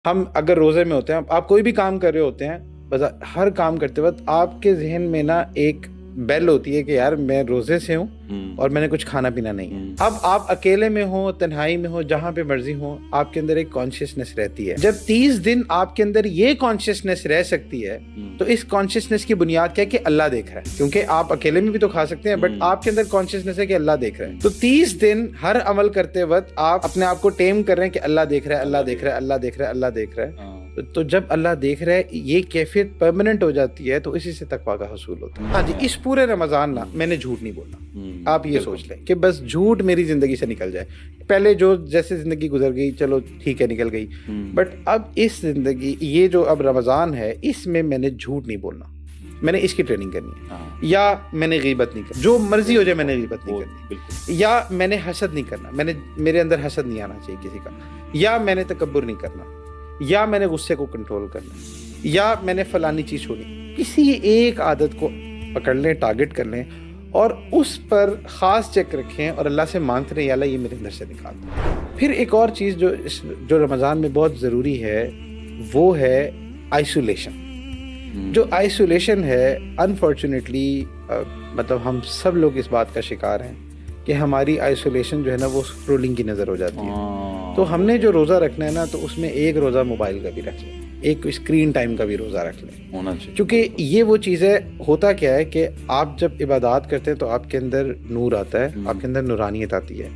ہم اگر روزے میں ہوتے ہیں، آپ کوئی بھی کام کر رہے ہوتے ہیں، بس ہر کام کرتے وقت آپ کے ذہن میں نا ایک بیل ہوتی ہے کہ یار میں روزے سے ہوں اور میں نے کچھ کھانا پینا نہیں ہے۔ اب آپ اکیلے میں ہوں، تنہائی میں ہوں، جہاں پہ مرضی ہوں، آپ کے اندر ایک کانشیسنیس رہتی ہے۔ جب 30 دن آپ کے اندر یہ کانشیسنیس رہ سکتی ہے تو اس کانشیسنیس کی بنیاد کیا ہے کہ اللہ دیکھ رہا ہے، کیونکہ آپ اکیلے میں بھی تو کھا سکتے ہیں، بٹ آپ کے اندر کانشیسنیس ہے کہ اللہ دیکھ رہا ہے۔ تو 30 دن ہر عمل کرتے وقت آپ اپنے آپ کو ٹیم کر رہے ہیں کہ اللہ دیکھ رہا ہے، اللہ دیکھ رہا ہے، اللہ دیکھ رہا ہے، اللہ دیکھ رہا ہے۔ تو جب اللہ دیکھ رہا ہے یہ کیفیت پرماننٹ ہو جاتی ہے تو اسی سے تقویٰ کا حصول ہوتا ہے۔ ہاں جی، اس پورے رمضان نا میں نے جھوٹ نہیں بولنا۔ آپ یہ سوچ لیں کہ بس جھوٹ میری زندگی سے نکل جائے۔ پہلے جو جیسے زندگی گزر گئی چلو ٹھیک ہے نکل گئی، بٹ اب اس زندگی یہ جو اب رمضان ہے اس میں میں نے جھوٹ نہیں بولنا، میں نے اس کی ٹریننگ کرنی ہے۔ یا میں نے غیبت نہیں کرنی، جو مرضی ہو جائے میں نے غیبت نہیں کرنی، یا میں نے حسد نہیں کرنا، میرے اندر حسد نہیں آنا چاہیے کسی کا، یا میں نے تکبر نہیں کرنا، یا میں نے غصے کو کنٹرول کرنا، یا میں نے فلانی چیز چھوڑی۔ کسی ایک عادت کو پکڑ لیں، ٹارگٹ کر لیں اور اس پر خاص چیک رکھیں اور اللہ سے مانگتے رہیں یا اللہ یہ میرے اندر سے نکال دو۔ پھر ایک اور چیز جو رمضان میں بہت ضروری ہے وہ ہے آئسولیشن۔ جو آئسولیشن ہے انفارچونیٹلی مطلب ہم سب لوگ اس بات کا شکار ہیں کہ ہماری آئسولیشن جو ہے نا وہ اسکرولنگ کی نظر ہو جاتی ہے۔ تو ہم نے جو روزہ رکھنا ہے نا تو اس میں ایک روزہ موبائل کا بھی رکھ لیں، ایک اسکرین ٹائم کا بھی روزہ رکھ لیں ہونا چاہیے، کیونکہ یہ وہ چیز ہے۔ ہوتا کیا ہے کہ آپ جب عبادات کرتے ہیں تو آپ کے اندر نور آتا ہے، آپ کے اندر نورانیت آتی ہے،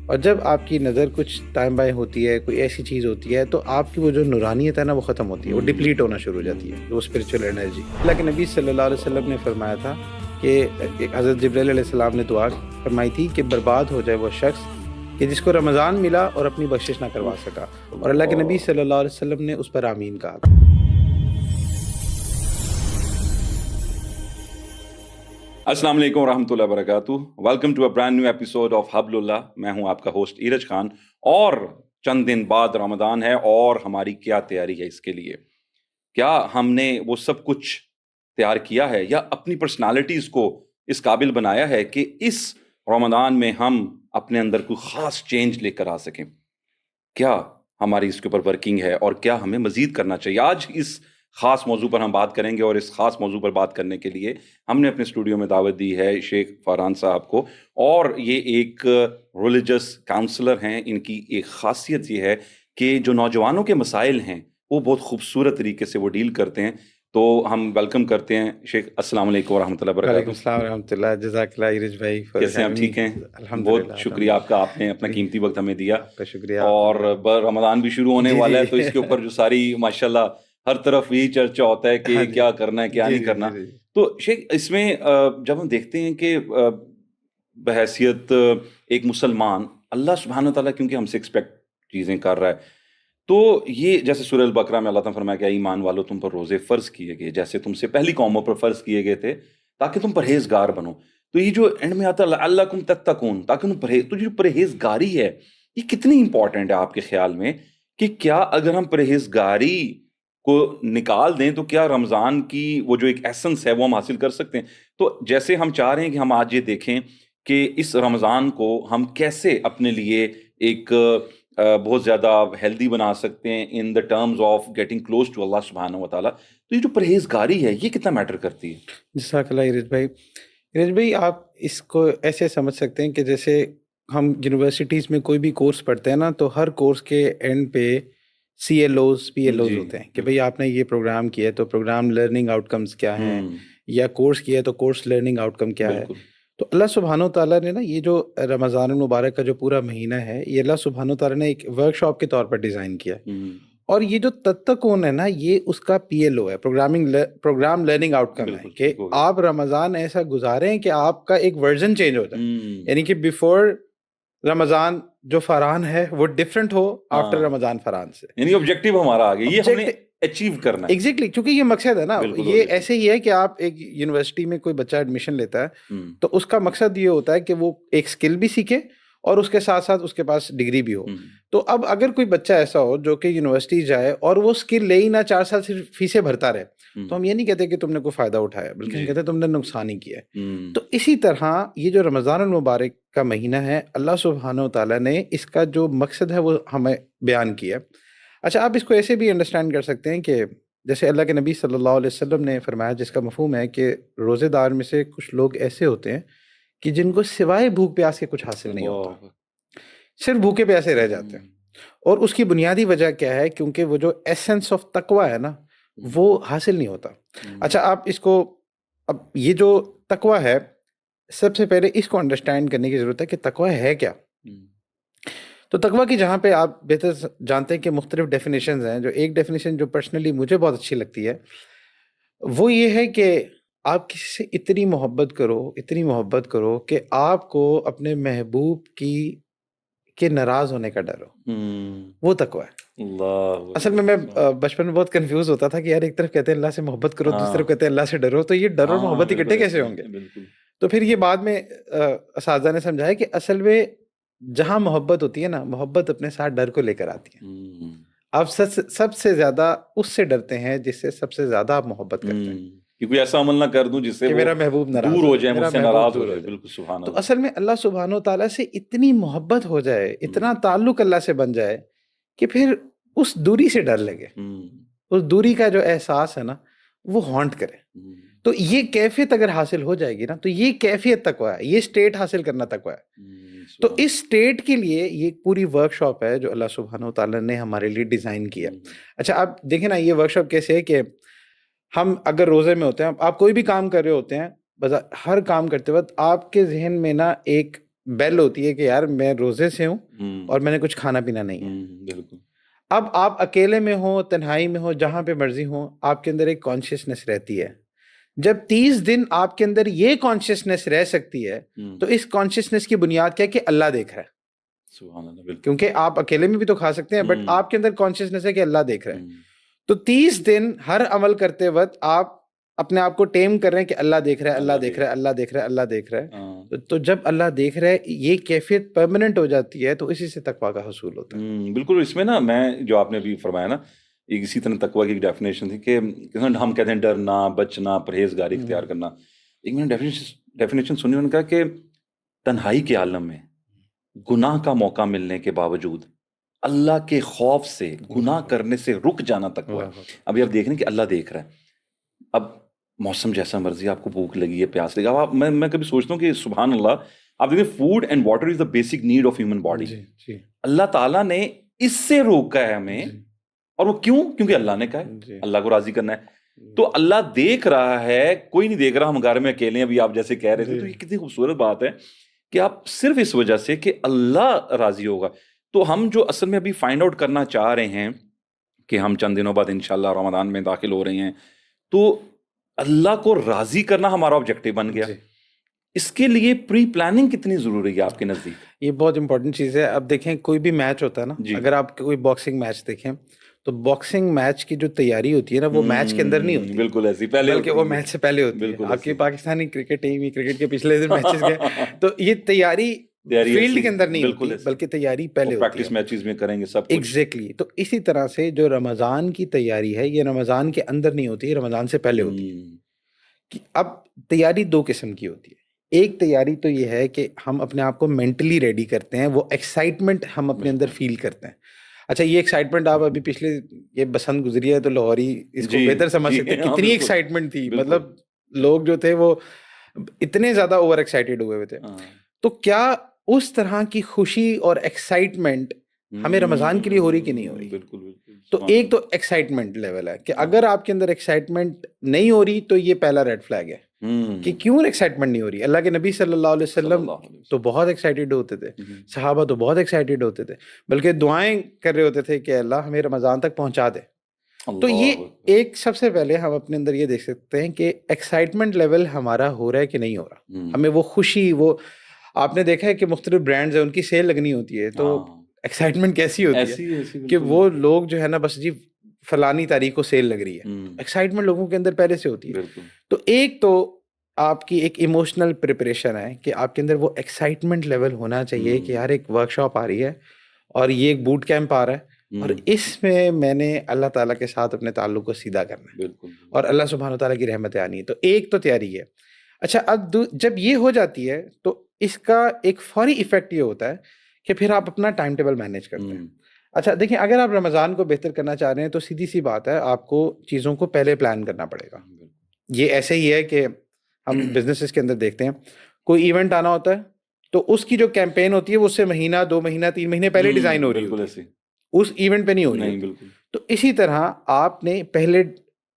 اور جب آپ کی نظر کچھ ٹائم بائی ہوتی ہے، کوئی ایسی چیز ہوتی ہے تو آپ کی وہ جو نورانیت ہے نا وہ ختم ہوتی ہے، وہ ڈپلیٹ ہونا شروع ہو جاتی ہے، وہ اسپرچل انرجی۔ اللہ کے نبی صلی اللہ علیہ وسلم نے فرمایا تھا کہ حضرت جبرائیل علیہ السلام نے دعا فرمائی تھی کہ برباد ہو جائے وہ شخص کہ جس کو رمضان ملا اور اپنی بخشش نہ کروا سکا، اور اللہ کے نبی صلی اللہ علیہ وسلم نے اس پر آمین کہا۔ السلام علیکم ورحمۃ اللہ وبرکاتہ۔ Welcome to a brand new episode of حبل اللہ۔ میں ہوں آپ کا ہوسٹ ایرج خان، اور چند دن بعد رمضان ہے اور ہماری کیا تیاری ہے اس کے لیے؟ کیا ہم نے وہ سب کچھ تیار کیا ہے یا اپنی پرسنالٹیز کو اس قابل بنایا ہے کہ اس رمضان میں ہم اپنے اندر کوئی خاص چینج لے کر آ سکیں؟ کیا ہماری اس کے اوپر ورکنگ ہے اور کیا ہمیں مزید کرنا چاہیے؟ آج اس خاص موضوع پر ہم بات کریں گے، اور اس خاص موضوع پر بات کرنے کے لیے ہم نے اپنے اسٹوڈیو میں دعوت دی ہے شیخ فاران صاحب کو، اور یہ ایک ریلیجس کاؤنسلر ہیں۔ ان کی ایک خاصیت یہ ہے کہ جو نوجوانوں کے مسائل ہیں وہ بہت خوبصورت طریقے سے وہ ڈیل کرتے ہیں۔ تو ہم ویلکم کرتے ہیں شیخ۔ السلام علیکم ورحمۃ اللہ وبرکاتہ۔ وعلیکم السلام ورحمۃ اللہ، جزاک اللہ ایرج بھائی۔ کیسے ہیں آپ؟ ٹھیک ہیں؟ بہت شکریہ آپ کا، آپ نے اپنا قیمتی وقت ہمیں دیا، شکریہ۔ اور رمضان بھی شروع ہونے والا ہے تو اس کے اوپر جو ساری ماشاءاللہ ہر طرف یہی چرچا ہوتا ہے کہ کیا کرنا ہے کیا نہیں کرنا۔ تو شیخ اس میں جب ہم دیکھتے ہیں کہ بحیثیت ایک مسلمان اللہ سبحانہ تعالیٰ کیونکہ ہم سے ایکسپیکٹ چیزیں کر رہا ہے، تو یہ جیسے سورہ البقرہ میں اللہ تعالیٰ فرمایا کہ ایمان والو تم پر روزے فرض کیے گئے جیسے تم سے پہلی قوموں پر فرض کیے گئے تھے تاکہ تم پرہیزگار بنو۔ تو یہ جو اینڈ میں آتا ہے لعلکم تتقون، تاکہ تم تو جو پرہیزگاری ہے یہ کتنی امپورٹنٹ ہے آپ کے خیال میں؟ کہ کیا اگر ہم پرہیزگاری کو نکال دیں تو کیا رمضان کی وہ جو ایک ایسنس ہے وہ ہم حاصل کر سکتے ہیں؟ تو جیسے ہم چاہ رہے ہیں کہ ہم آج یہ دیکھیں کہ اس رمضان کو ہم کیسے اپنے لیے ایک بہت زیادہ ہیلدی بنا سکتے ہیں in the terms of getting close to اللہ سبحانہ و تعالیٰ۔ تو یہ جو پرہیزگاری ہے یہ کتنا میٹر کرتی ہے؟ جزاک اللہ ایرج بھائی۔ ایرج بھائی آپ اس کو ایسے سمجھ سکتے ہیں کہ جیسے ہم یونیورسٹیز میں کوئی بھی کورس پڑھتے ہیں نا تو ہر کورس کے اینڈ پہ C L Os P L Os ہوتے ہیں کہ بھئی آپ نے یہ پروگرام کیا ہے تو پروگرام لرننگ آؤٹ کمز کیا ہیں، یا کورس کیا ہے تو کورس لرننگ آؤٹ کم کیا ہے۔ تو اللہ سبحانہ تعالیٰ نے نا یہ جو رمضان المبارک کا جو پورا مہینہ ہے یہ اللہ سبحانہ تعالیٰ نے ایک ورک شاپ کے طور پر ڈیزائن کیا ہے، اور یہ جو تتقون ہے نا یہ اس کا پی ایل او ہے، پروگرام لرننگ آؤٹ کم ہے، کہ آپ رمضان ایسا گزاریں کہ آپ کا ایک ورژن چینج ہو جائے، یعنی کہ بیفور رمضان جو فرحان ہے وہ ڈفرینٹ ہو آفٹر رمضان فرحان سے، یعنی آبجیکٹیو ہمارا آگے یہ ہم نے اچیو کرنا ہے۔ ایگزیکٹلی، کیونکہ یہ مقصد ہے نا، یہ ایسے ہی ہے کہ آپ ایک یونیورسٹی میں کوئی بچہ ایڈمیشن لیتا ہے تو اس کا مقصد یہ ہوتا ہے کہ وہ ایک اسکل بھی سیکھے اور اس کے ساتھ ساتھ اس کے پاس ڈگری بھی ہو۔ تو اب اگر کوئی بچہ ایسا ہو جو کہ یونیورسٹی جائے اور وہ اسکل لے ہی نہ 4 سال صرف فیسیں بھرتا رہے، تو ہم یہ نہیں کہتے کہ تم نے کوئی فائدہ اٹھایا، بلکہ ہم کہتے ہیں تم نے نقصان ہی کیا ہے۔ تو اسی طرح یہ جو رمضان المبارک کا مہینہ ہے اللہ سبحانہ و تعالیٰ نے اس کا جو مقصد ہے وہ ہمیں بیان کیا ہے۔ اچھا آپ اس کو ایسے بھی انڈرسٹینڈ کر سکتے ہیں کہ جیسے اللہ کے نبی صلی اللہ علیہ وسلم نے فرمایا، جس کا مفہوم ہے کہ روزے دار میں سے کچھ لوگ ایسے ہوتے ہیں کہ جن کو سوائے بھوک پیاس کے کچھ حاصل نہیں ہوتا، صرف بھوکے پیاسے رہ جاتے ہیں. اور اس کی بنیادی وجہ کیا ہے؟ کیونکہ وہ جو ایسنس آف تقویٰ ہے نا وہ حاصل نہیں ہوتا. اچھا آپ اس کو، اب یہ جو تقویٰ ہے، سب سے پہلے اس کو انڈرسٹینڈ کرنے کی ضرورت ہے کہ تقویٰ ہے کیا. تو تقویٰ کی جہاں پہ آپ بہتر جانتے ہیں کہ مختلف ڈیفینیشنز ہیں. جو ایک ڈیفینیشن جو پرسنلی مجھے بہت اچھی لگتی ہے وہ یہ ہے کہ آپ کسی سے اتنی محبت کرو کہ آپ کو اپنے محبوب کے ناراض ہونے کا ڈر ہو. وہ تقویٰ ہے. اصل میں بچپن میں بہت کنفیوز ہوتا تھا کہ یار ایک طرف کہتے ہیں اللہ سے محبت کرو، دوسری طرف کہتے ہیں اللہ سے ڈرو، تو یہ ڈر اور محبت اکٹھے کیسے ہوں گے؟ تو پھر یہ بعد میں اساتذہ نے سمجھایا کہ اصل میں جہاں محبت ہوتی ہے نا، محبت اپنے ساتھ ڈر کو لے کر آتی ہے. آپ سب سے زیادہ اس سے ڈرتے ہیں جس سے سب سے زیادہ آپ محبت کرتے ہیں، کہ کوئی ایسا عمل نہ کر دوں جس سے کہ میرا محبوب ناراض دور ہو جائے، مجھ سے ناراض ہو جائے. بالکل سبحان اللہ. تو اصل میں اللہ سبحانہ و تعالیٰ سے اتنی محبت ہو جائے، اتنا تعلق اللہ سے بن جائے کہ پھر اس دوری سے ڈر لگے، اس دوری کا جو احساس ہے نا وہ ہانٹ کرے. تو یہ کیفیت اگر حاصل ہو جائے گی نا تو یہ کیفیت تقویٰ ہے، یہ اسٹیٹ حاصل کرنا تقویٰ ہے. تو اس اسٹیٹ کے لیے یہ پوری ورک شاپ ہے جو اللہ سبحانہ و تعالیٰ نے ہمارے لیے ڈیزائن کیا. اچھا آپ دیکھیں نا یہ ورک شاپ کیسے ہے کہ ہم اگر روزے میں ہوتے ہیں، آپ کوئی بھی کام کر رہے ہوتے ہیں، بس ہر کام کرتے وقت آپ کے ذہن میں نا ایک بیل ہوتی ہے کہ یار میں روزے سے ہوں اور میں نے کچھ کھانا پینا نہیں ہے. بالکل. اب آپ اکیلے میں ہوں، تنہائی میں ہوں، جہاں پہ مرضی ہوں، آپ کے اندر ایک کانشیسنیس رہتی ہے. جب 30 دن آپ کے اندر یہ کانشیسنیس رہ سکتی ہے تو اس کانشیسنیس کی بنیاد کیا ہے کہ اللہ دیکھ رہا ہے. سبحان اللہ. بالکل. کیونکہ آپ اکیلے میں بھی تو کھا سکتے ہیں، بٹ آپ کے اندر کانشیسنیس ہے کہ اللہ دیکھ رہا ہے. تو 30 دن ہر عمل کرتے وقت آپ اپنے آپ کو ٹیم کر رہے ہیں کہ اللہ دیکھ رہا ہے، اللہ دیکھ رہا ہے، اللہ دیکھ رہا ہے، اللہ دیکھ رہا ہے. تو جب اللہ دیکھ رہا ہے یہ کیفیت پرماننٹ ہو جاتی ہے تو اسی سے تقویٰ کا حصول ہوتا ہے. بالکل. اس میں نا میں جو آپ نے ابھی فرمایا نا، ایک اسی طرح تقویٰ کی ایک ڈیفینیشن تھی کہ ہم کہتے ہیں ڈرنا، بچنا، پرہیزگاری اختیار کرنا. ایک میں نے ڈیفینیشن سنی، ان کا کہ تنہائی کے عالم میں گناہ کا موقع ملنے کے باوجود اللہ کے خوف سے گناہ کرنے سے رک جانا تقویٰ ہے. ابھی آپ دیکھ رہے ہیں کہ اللہ دیکھ رہا ہے. اب موسم جیسا مرضی، آپ کو بھوک لگی ہے، پیاس لگی، اب میں کبھی سوچتا ہوں کہ سبحان اللہ، آپ دیکھیں food and water is the basic need of human body. اللہ تعالیٰ نے اس سے روکا ہے ہمیں، اور وہ کیوں؟ کیونکہ اللہ نے کہا ہے اللہ کو راضی کرنا ہے. تو اللہ دیکھ رہا ہے، کوئی نہیں دیکھ رہا، ہم گھر میں اکیلے ہیں. ابھی آپ جیسے کہہ رہے تھے تو یہ کتنی خوبصورت بات ہے کہ آپ صرف اس وجہ سے کہ اللہ راضی ہوگا. تو ہم جو اصل میں ابھی فائنڈ آؤٹ کرنا چاہ رہے ہیں کہ ہم چند دنوں بعد انشاءاللہ رمضان میں داخل ہو رہے ہیں، تو اللہ کو راضی کرنا ہمارا آبجیکٹو بن گیا. اس کے لیے پری پلاننگ کتنی ضروری ہے آپ کے نزدیک؟ یہ بہت امپورٹنٹ چیز ہے. اب دیکھیں کوئی بھی میچ ہوتا ہے نا، اگر آپ کوئی باکسنگ میچ دیکھیں تو باکسنگ میچ کی جو تیاری ہوتی ہے نا وہ میچ کے اندر نہیں ہوتی. بالکل ایسی پہلے، بلکہ وہ میچ سے پہلے ہوتی ہے. آپ کی پاکستانی کرکٹ ٹیم کرکٹ کے پچھلے دن میچز گئے تو یہ تیاری فیلڈ کے اندر نہیں ہوتی، بلکہ تیاری پہلے ہوتی ہے، پریکٹس میچز میں کریں گے سب کچھ. ایگزیکٹلی. تو اسی طرح سے جو رمضان کی تیاری ہے یہ رمضان کے اندر نہیں ہوتی، یہ رمضان سے پہلے ہوتی ہے. اب تیاری 2 قسم کی ہوتی ہے. ایک تیاری تو یہ ہے کہ ہم اپنے آپ کو مینٹلی ریڈی کرتے ہیں، وہ ایکسائٹمنٹ ہم اپنے اندر فیل کرتے ہیں. اچھا یہ ایکسائٹمنٹ آپ ابھی پچھلے یہ بسنت گزری ہے تو لاہوری اس کو بہتر سمجھ سکتے ہیں کتنی ایکسائٹمنٹ تھی. مطلب لوگ جو تھے وہ اتنے زیادہ اوور ایکسائٹیڈ ہوئے ہوئے تھے. تو کیا اس طرح کی خوشی اور ایکسائٹمنٹ ہمیں رمضان کے لیے ہو رہی کہ نہیں ہو رہی؟ بالکل. تو ایک تو ایکسائٹمنٹ لیول ہے کہ اگر آپ کے اندر ایکسائٹمنٹ نہیں ہو رہی تو یہ پہلا ریڈ فلیگ ہے کہ کیوں ایکسائٹمنٹ نہیں ہو رہی. اللہ کے نبی صلی اللہ علیہ وسلم تو بہت ایکسائٹیڈ ہوتے تھے، صحابہ تو بہت ایکسائٹیڈ ہوتے تھے، بلکہ دعائیں کر رہے ہوتے تھے کہ اللہ ہمیں رمضان تک پہنچا دے. تو یہ ایک سب سے پہلے ہم اپنے اندر یہ دیکھ سکتے ہیں کہ ایکسائٹمنٹ لیول ہمارا ہو رہا ہے کہ نہیں ہو رہا. ہمیں وہ خوشی، وہ آپ نے دیکھا ہے کہ مختلف برانڈز ہیں ان کی سیل لگنی ہوتی ہے تو ایکسائٹمنٹ کیسی ہوتی ہے کہ وہ لوگ جو ہے نا بس جی فلانی تاریخ کو سیل لگ رہی ہے. ایکسائٹمنٹ لوگوں کے اندر پہلے سے ہوتی ہے. تو ایک تو آپ کی ایک ایموشنل پریپریشن ہے کہ آپ کے اندر وہ ایکسائٹمنٹ لیول ہونا چاہیے کہ یار ایک ورک شاپ آ رہی ہے اور یہ ایک بوٹ کیمپ آ رہا ہے اور اس میں میں نے اللہ تعالیٰ کے ساتھ اپنے تعلق کو سیدھا کرنا ہے اور اللہ سبحانہ تعالیٰ کی رحمتیں آنی ہے. تو ایک تو تیاری ہے. اچھا اب جب یہ ہو جاتی ہے تو اس کا ایک فوری ایفیکٹ یہ ہوتا ہے کہ پھر آپ اپنا ٹائم ٹیبل مینیج کرتے ہیں. اچھا دیکھیں، اگر آپ رمضان کو بہتر کرنا چاہ رہے ہیں تو سیدھی سی بات ہے، آپ کو چیزوں کو پہلے پلان کرنا پڑے گا. یہ ایسے ہی ہے کہ ہم بزنسز کے اندر دیکھتے ہیں، کوئی ایونٹ آنا ہوتا ہے تو اس کی جو کیمپین ہوتی ہے وہ اس سے مہینہ 2 مہینہ 3 مہینے پہلے ڈیزائن ہو رہی ہوتی ہے، اس ایونٹ پہ نہیں ہو رہی ہوتی. تو اسی طرح آپ نے پہلے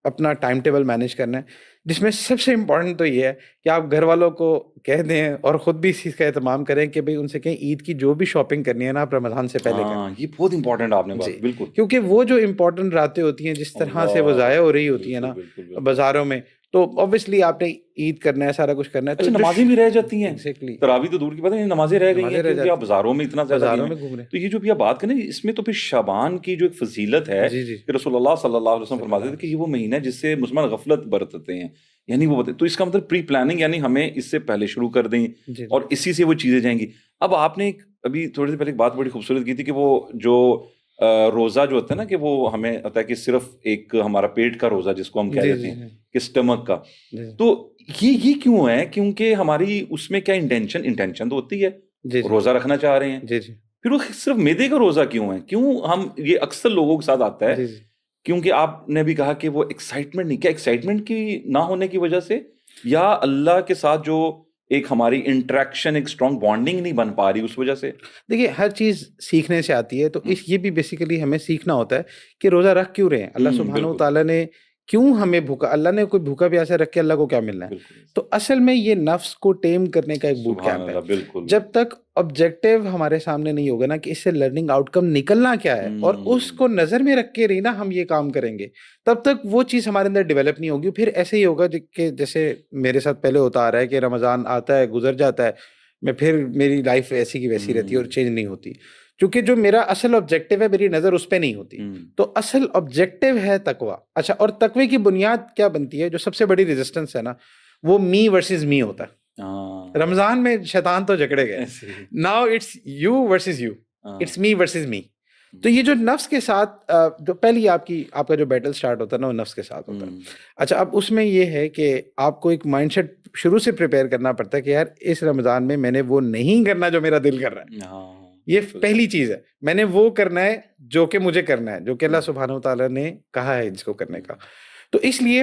اپنا ٹائم ٹیبل مینیج کرنا ہے، جس میں سب سے امپورٹنٹ تو یہ ہے کہ آپ گھر والوں کو کہہ دیں اور خود بھی اس چیز کا اہتمام کریں کہ بھئی ان سے کہیں عید کی جو بھی شاپنگ کرنی ہے نا آپ رمضان سے پہلے کریں. یہ بہت امپورٹنٹ آپ نے بات. بالکل، کیونکہ وہ جو امپورٹنٹ راتیں ہوتی ہیں جس طرح سے وہ ضائع ہو رہی ہوتی ہیں نا بازاروں میں، تو obviously آپ نے عید کرنا ہے، سارا کچھ کرنا ہے. اچھا نمازیں بھی رہ جاتی ہیں، ایگزیکٹلی تراویح تو دور کی بات ہے، نمازیں رہ گئی ہیں کیونکہ آپ بازاروں میں اتنا زیادہ بازاروں میں گھوم رہے ہیں. تو یہ جو بھی آپ بات کریں اس میں تو پھر شعبان کی جو ایک فضیلت ہے کہ رسول اللہ صلی اللہ علیہ وسلم فرماتے تھے کہ یہ وہ مہینہ ہے جس سے مسلمان غفلت برتتے ہیں، یعنی وہ تو اس کا مطلب پری پلاننگ، یعنی ہمیں اس سے پہلے شروع کر دیں اور اسی سے وہ چیزیں جائیں گی. اب آپ نے ابھی تھوڑی دیر پہلے ایک بات بڑی خوبصورت کی تھی کہ وہ جو روزہ جو ہوتا ہے نا کہ وہ ہمیں ہوتا ہے کہ صرف ایک ہمارا پیٹ کا روزہ جس کو ہم کہہ دیتے ہیں کہ اسٹمک کا، تو یہ کیوں ہے؟ کیونکہ ہماری اس میں کیا انٹینشن تو ہوتی ہے روزہ رکھنا چاہ رہے ہیں، پھر وہ صرف معدے کا روزہ کیوں ہے؟ کیوں ہم یہ اکثر لوگوں کے ساتھ آتا ہے کیونکہ آپ نے بھی کہا کہ وہ ایکسائٹمنٹ نہیں، کیا ایکسائٹمنٹ کی نہ ہونے کی وجہ سے یا اللہ کے ساتھ جو ایک ہماری انٹریکشن ایک اسٹرانگ بانڈنگ نہیں بن پا رہی اس وجہ سے؟ دیکھیے ہر چیز سیکھنے سے آتی ہے، تو یہ بھی بیسیکلی ہمیں سیکھنا ہوتا ہے کہ روزہ رکھ کیوں رہے ہیں اللہ سبحانہ و تعالیٰ نے، کیوں ہمیں بھوکا، اللہ نے کوئی بھوکا پیاسا رکھ کے اللہ کو کیا ملنا ہے. تو اصل میں یہ نفس کو ٹیم کرنے کا ایک بوٹ کیمپ ہے. جب تک آبجیکٹیو ہمارے سامنے نہیں ہوگا نا کہ اس سے لرننگ آؤٹ کم نکلنا کیا ہے اور اس کو نظر میں رکھ کے رہی نا ہم یہ کام کریں گے، تب تک وہ چیز ہمارے اندر ڈیولپ نہیں ہوگی. پھر ایسے ہی ہوگا کہ جیسے میرے ساتھ پہلے ہوتا آ رہا ہے کہ رمضان آتا ہے گزر جاتا ہے، میں پھر میری لائف ایسی کی ویسی رہتی ہے اور چینج نہیں ہوتی، کیونکہ جو میرا اصل آبجیکٹیو ہے میری نظر اس پہ نہیں ہوتی. تو اصل آبجیکٹیو ہے تقویٰ. اچھا، اور تقوی کی بنیاد کیا بنتی ہے؟ جو سب سے بڑی ریزسٹنس ہے نا وہ می ورسز می ہوتا ہے. رمضان میں شیطان تو جکڑے گئے، now it's you versus you, it's me versus me. تو یہ جو نفس کے ساتھ جو پہلی آپ کا جو بیٹل سٹارٹ ہوتا ہے نا وہ نفس کے ساتھ ہوتا ہے. اچھا، اب اس میں یہ ہے کہ آپ کو ایک مائنڈ سیٹ شروع سے پریپیئر کرنا پڑتا ہے کہ یار اس رمضان میں نے وہ نہیں کرنا جو میرا دل کر رہا ہے. یہ پہلی چیز ہے، میں نے وہ کرنا ہے جو کہ مجھے کرنا ہے، جو کہ اللہ سبحانہ و تعالیٰ نے کہا ہے جس کو کرنے کا. تو اس لیے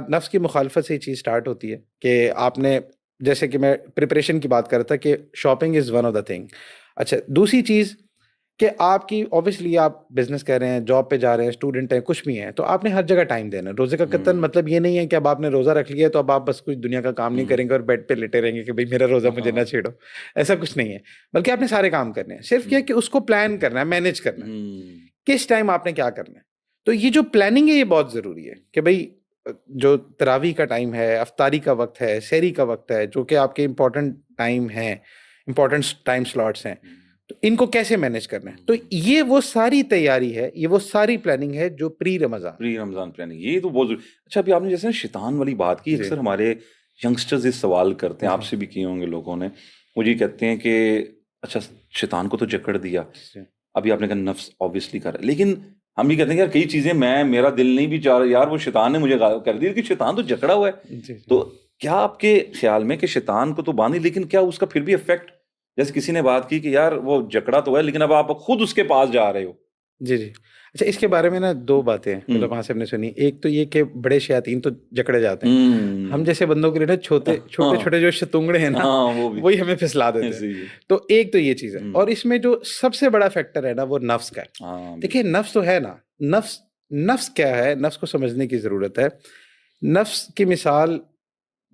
نفس کی مخالفت سے یہ چیز سٹارٹ ہوتی ہے کہ آپ نے، جیسے کہ میں پریپریشن کی بات کر رہا تھا کہ shopping is one of the thing. اچھا، دوسری چیز کہ آپ کی اوبیسلی آپ بزنس کر رہے ہیں، جاب پہ جا رہے ہیں، اسٹوڈنٹ ہیں، کچھ بھی ہیں، تو آپ نے ہر جگہ ٹائم دینا ہے. روزے کا قطن مطلب یہ نہیں ہے کہ اب آپ نے روزہ رکھ لیا تو اب آپ بس کچھ دنیا کا کام نہیں کریں گے اور بیڈ پہ لیٹے رہیں گے کہ بھئی میرا روزہ مجھے نہ چھیڑو. ایسا کچھ نہیں ہے، بلکہ آپ نے سارے کام کرنے ہیں. صرف کیا کہ اس کو پلان کرنا ہے، مینیج کرنا ہے کس ٹائم آپ نے کیا کرنا ہے. تو یہ جو پلاننگ ہے یہ بہت ضروری ہے کہ بھئی جو تراویح کا ٹائم ہے، افطاری کا وقت ہے، سحری کا وقت ہے، جو کہ آپ کے امپورٹنٹ ٹائم ہیں، امپورٹنٹ ٹائم سلاٹس ہیں، تو ان کو کیسے مینیج کرنا ہے. تو یہ وہ ساری تیاری ہے، یہ وہ ساری پلاننگ ہے جو پری رمضان پلاننگ. یہ تو بہت ضروری. اچھا، ابھی آپ نے جیسے شیطان والی بات کی، اکثر ہمارے ینگسٹرز اس سوال کرتے ہیں، آپ سے بھی کیے ہوں گے لوگوں نے، مجھے کہتے ہیں کہ اچھا شیطان کو تو جکڑ دیا، ابھی آپ نے کہا نفس آبویسلی کر رہا ہے، لیکن ہم بھی کہتے ہیں یار کئی چیزیں میرا دل نہیں بھی چاہ رہا، یار وہ شیطان نے مجھے کر دی، کہ شیطان تو جکڑا ہوا ہے. تو کیا آپ کے خیال میں کہ شیطان کو تو باندھی، لیکن کیا اس کا پھر بھی افیکٹ، جیسے کسی نے بات کی کہ یار وہ جکڑا تو ہے لیکن اب آپ خود اس کے پاس جا رہے ہو. جی. اچھا، اس کے بارے میں نا دو باتیں علماء سے ہم نے سنی. ایک تو یہ کہ بڑے شیاطین تو جکڑے جاتے ہیں، ہم جیسے بندوں کے لیے نا چھوٹے چھوٹے جو شتونگڑے ہیں نا وہی ہمیں پھسلا دیتے ہیں. تو ایک تو یہ چیز ہے، اور اس میں جو سب سے بڑا فیکٹر ہے نا وہ نفس کا ہے. دیکھیے نفس تو ہے نا، نفس کیا ہے، نفس کو سمجھنے کی ضرورت ہے. نفس کی مثال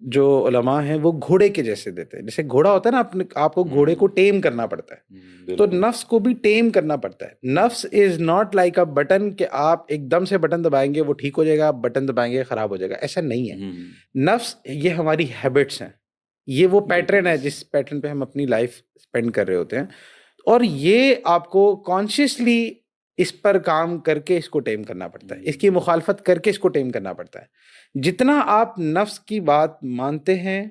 جو علماء ہیں وہ گھوڑے کے جیسے دیتے ہیں. جیسے گھوڑا ہوتا ہے نا، آپ کو گھوڑے کو ٹیم کرنا پڑتا ہے، تو نفس کو بھی ٹیم کرنا پڑتا ہے. نفس is not like a button کہ آپ ایک دم سے بٹن دبائیں گے وہ ٹھیک ہو جائے گا، آپ بٹن دبائیں گے خراب ہو جائے گا، ایسا نہیں ہے. نفس یہ ہماری ہیبٹس ہیں، یہ وہ پیٹرن ہے جس پیٹرن پہ ہم اپنی لائف اسپینڈ کر رہے ہوتے ہیں، اور یہ آپ کو کانشیسلی اس پر کام کر کے اس کو ٹیم کرنا پڑتا ہے، اس کی مخالفت کر کے اس کو ٹیم کرنا پڑتا ہے. جتنا آپ نفس کی بات مانتے ہیں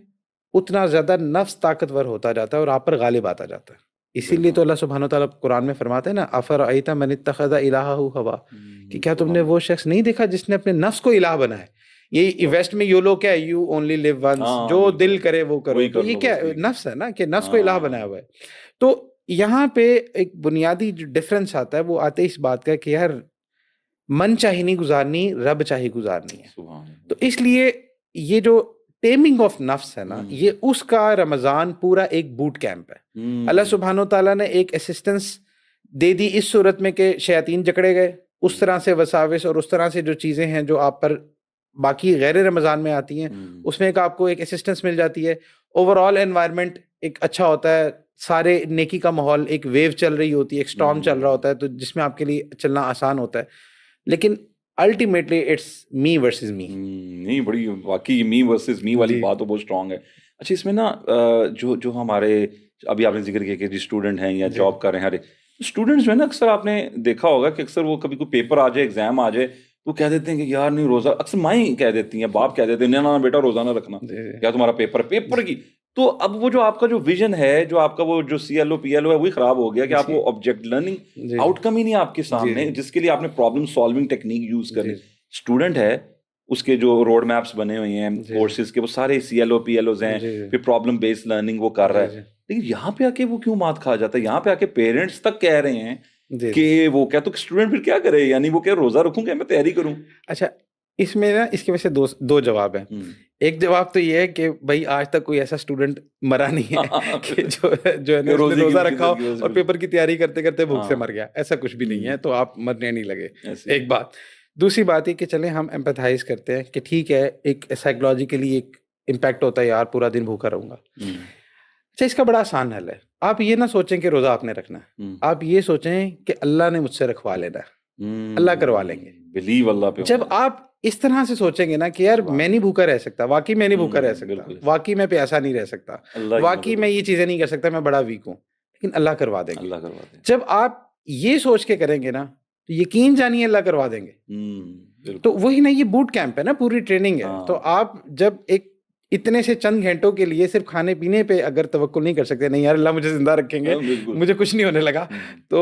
اتنا زیادہ نفس طاقتور ہوتا جاتا ہے اور آپ پر غالب آتا جاتا ہے. اسی لیے تو اللہ سبحانہ و تعالیٰ قرآن میں فرماتے ہیں نا، افرأیت من اتخذ الہہ ہوا، کہ کیا تم نے وہ شخص نہیں دیکھا جس نے اپنے نفس کو الہ بنایا. یہ ویسٹ میں یولو کیا ہے، یو اونلی لیو ونس، جو دل کرے وہ کرو. تو یہ کیا نفس ہے نا، کہ نفس کو الہ بنایا ہوا ہے. تو یہاں پہ ایک بنیادی جو ڈفرینس آتا ہے وہ آتے اس بات کا کہ یار من چاہی نہیں گزارنی، رب چاہی گزارنی ہے. تو اس لیے یہ جو ٹیمنگ آف نفس ہے نا، یہ اس کا رمضان پورا ایک بوٹ کیمپ ہے. اللہ سبحانہ و تعالیٰ نے ایک اسسٹنس دے دی اس صورت میں کہ شیاطین جکڑے گئے، اس طرح سے وساوس اور اس طرح سے جو چیزیں ہیں جو آپ پر باقی غیر رمضان میں آتی ہیں، اس میں ایک آپ کو ایک اسسٹنس مل جاتی ہے. اوور آل انوائرمنٹ ایک اچھا ہوتا ہے، سارے نیکی کا ماحول، ایک ویو چل رہی ہوتی ہے، ایک سٹارم چل رہا ہوتا ہے، تو جس میں آپ کے لیے چلنا آسان ہوتا ہے. لیکن الٹیمیٹلی اٹس می ورسز می. نہیں، بڑی واقعی می ورسز می والی بات تو بہت اسٹرانگ ہے. اچھا، اس میں نا جو ہمارے ابھی آپ نے ذکر کیا کہ جو اسٹوڈنٹ ہیں یا جاب کر رہے ہیں، اسٹوڈنٹس جو ہے نا، اکثر آپ نے دیکھا ہوگا کہ اکثر وہ کبھی کوئی پیپر آ جائے، ایگزام آ جائے، تو کہہ دیتے ہیں کہ یار نہیں روزہ، اکثر مائیں کہہ دیتی ہیں، باپ کہہ دیتے ہیں نا بیٹا روزہ نہ رکھنا، کیا تمہارا پیپر کی. تو اب وہ جو آپ کا جو ویژن ہے، جو آپ کا وہ جو CLO PLO ہے، وہی خراب ہو گیا کہ آپ وہ آبجیکٹ لرننگ آؤٹ کم ہی نہیں آپ کے سامنے، جس کے لیے آپ نے پرابلم سالونگ ٹیکنیک یوز کرنی. اسٹوڈنٹ ہے، اس کے جو روڈ میپس بنے ہوئے ہیں کورسز کے، وہ سارے CLO PLOs ہیں، پھر پرابلم بیسڈ لرننگ وہ کر رہا ہے. لیکن یہاں پہ آ کے وہ کیوں مات کھا جاتا ہے؟ یہاں پہ آ کے پیرنٹس تک کہہ رہے ہیں کہ وہ کیا، تو اسٹوڈنٹ پھر کیا کرے؟ یعنی وہ کیا روزہ رکھوں گا، میں تیاری کروں؟ اچھا، اس میں نا اس کے وجہ سے دو جواب ہیں. ایک جواب تو یہ ہے کہ بھائی آج تک کوئی ایسا اسٹوڈنٹ مرا نہیں ہے کہ جو ہے نا روزہ رکھا ہو اور پیپر کی تیاری کرتے کرتے بھوک سے مر گیا. ایسا کچھ بھی نہیں ہے، تو آپ مرنے نہیں لگے. ایک بات. دوسری بات یہ کہ چلیں ہم ایمپیتھائز کرتے ہیں کہ ٹھیک ہے، ایک سائیکولوجیکلی ایک امپیکٹ ہوتا ہے، یار پورا دن بھوکا رہوں گا. اچھا، اس کا بڑا آسان حل ہے. آپ یہ نہ سوچیں کہ روزہ آپ نے رکھنا ہے، آپ یہ سوچیں کہ اللہ نے مجھ سے رکھوا لینا ہے، اللہ کروا لیں گے. بلیو اللہ پہ. جب آپ اس طرح سے سوچیں گے نا کہ یار میں نہیں بھوکا رہ سکتا، واقعی میں نہیں بھوکا رہ سکتا، واقعی میں پیاسا نہیں رہ سکتا، واقعی میں یہ چیزیں نہیں کر سکتا، میں بڑا ویک ہوں، لیکن اللہ کروا دیں گے. جب آپ یہ سوچ کے کریں گے نا، تو یقین جانیے اللہ کروا دیں گے. تو وہی نا، یہ بوٹ کیمپ ہے نا، پوری ٹریننگ ہے. تو آپ جب ایک اتنے سے چند گھنٹوں کے لیے صرف کھانے پینے پہ اگر توکل نہیں کر سکتے، نہیں یار اللہ مجھے زندہ رکھیں گے، مجھے کچھ نہیں ہونے لگا، تو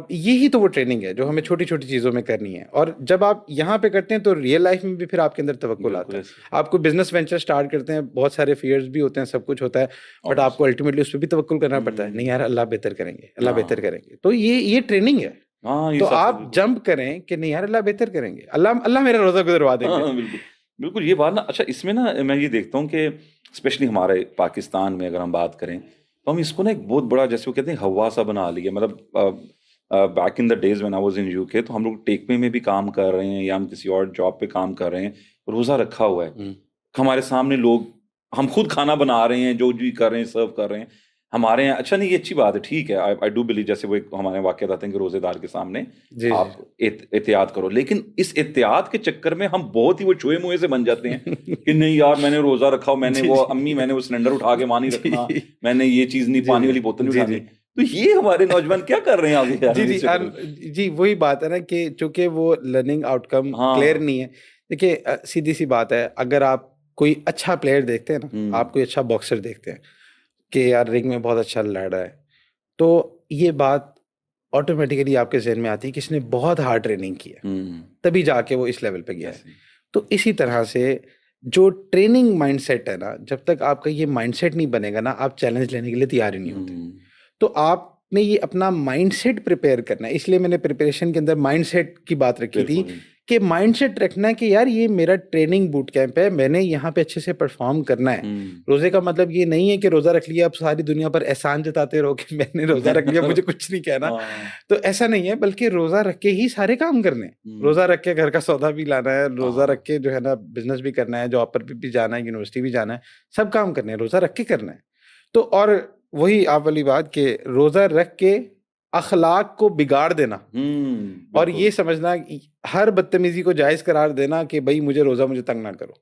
یہی تو وہ ٹریننگ ہے جو ہمیں چھوٹی چھوٹی چیزوں میں کرنی ہے. اور جب آپ یہاں پہ کرتے ہیں تو ریئل لائف میں بھی پھر آپ کے اندر توکل آتا ہے. آپ کو بزنس وینچر سٹارٹ کرتے ہیں، بہت سارے فیئرز بھی ہوتے ہیں، سب کچھ ہوتا ہے، بٹ آپ کو الٹیمیٹلی اس پہ بھی توکل کرنا پڑتا ہے. نہیں یار اللہ بہتر کریں گے، اللہ بہتر کریں گے. تو یہ ٹریننگ ہے. تو آپ جمپ کریں کہ نہیں یار اللہ بہتر کریں گے، اللہ میرا روزہ گزروا دیں گے. بالکل یہ بات نا. اچھا، اس میں نا میں یہ دیکھتا ہوں کہ اسپیشلی ہمارے پاکستان میں اگر ہم بات کریں تو ہم اس کو نا ایک بہت بڑا، جیسے وہ کہتے ہیں ہوا سا بنا لیا. مطلب back in the days when I was in UK، تو ہم لوگ ٹیک وے میں بھی کام کر رہے ہیں یا ہم کسی اور جاب پہ کام کر رہے ہیں، روزہ رکھا ہوا ہے ہمارے سامنے، لوگ ہم خود کھانا بنا رہے ہیں، جو کر رہے ہیں سرو کر رہے ہیں ہمارے یہاں. اچھا نہیں، یہ اچھی بات ہے، ٹھیک ہے، آئی ڈو بلیو، جیسے وہ ایک ہمارے واقعات آتے ہیں کہ روزے دار کے سامنے آپ احتیاط کرو. لیکن اس احتیاط کے چکر میں ہم بہت ہی وہ چوہے موہے سے بن جاتے ہیں کہ نہیں یار میں نے روزہ رکھا ہو، میں نے وہ امی میں نے وہ سلنڈر اٹھا کے وہاں نہیں رکھنا، میں نے یہ چیز نہیں، پانی والی بوتل نہیں اٹھانی. تو یہ ہمارے نوجوان کیا کر رہے ہیں آگے؟ جی وہی بات ہے نا کہ چونکہ وہ لرننگ آؤٹ کم کلیئر نہیں ہے. دیکھیے سیدھی سی بات ہے، اگر آپ کوئی اچھا پلیئر دیکھتے ہیں نا، آپ کوئی اچھا باکسر دیکھتے ہیں کہ یار رنگ میں بہت اچھا لڑ رہا ہے، تو یہ بات آٹومیٹیکلی آپ کے ذہن میں آتی ہے کہ اس نے بہت ہارڈ ٹریننگ کی ہے، تبھی جا کے وہ اس لیول پہ گیا ہے. تو اسی طرح سے جو ٹریننگ مائنڈ سیٹ ہے نا، جب تک آپ کا یہ مائنڈ سیٹ نہیں بنے گا نا، آپ چیلنج لینے کے لیے تیار ہی نہیں ہوتے. تو آپ نے یہ اپنا مائنڈ سیٹ پریپیئر کرنا ہے. اس لیے میں نے پریپریشن کے اندر مائنڈ سیٹ کی بات رکھی تھی کہ مائنڈ سیٹ رکھنا ہے کہ یار یہ میرا ٹریننگ بوٹ کیمپ ہے، میں نے یہاں پہ اچھے سے پرفارم کرنا ہے. روزے کا مطلب یہ نہیں ہے کہ روزہ رکھ لیا اب ساری دنیا پر احسان جتاتے رہو کہ میں نے روزہ رکھ لیا مجھے کچھ نہیں کہنا. تو ایسا نہیں ہے، بلکہ روزہ رکھ کے ہی سارے کام کرنے ہیں. روزہ رکھ کے گھر کا سودا بھی لانا ہے، روزہ رکھ کے جو ہے نا بزنس بھی کرنا ہے، جاب پر بھی جانا ہے، یونیورسٹی بھی جانا ہے، سب کام کرنے ہیں، روزہ رکھ کے کرنا ہے. تو اور وہی آپ والی بات کہ روزہ رکھ کے اخلاق کو بگاڑ دینا اور یہ سمجھنا ہر بدتمیزی کو جائز قرار دینا کہ بھائی مجھے روزہ مجھے تنگ نہ کرو،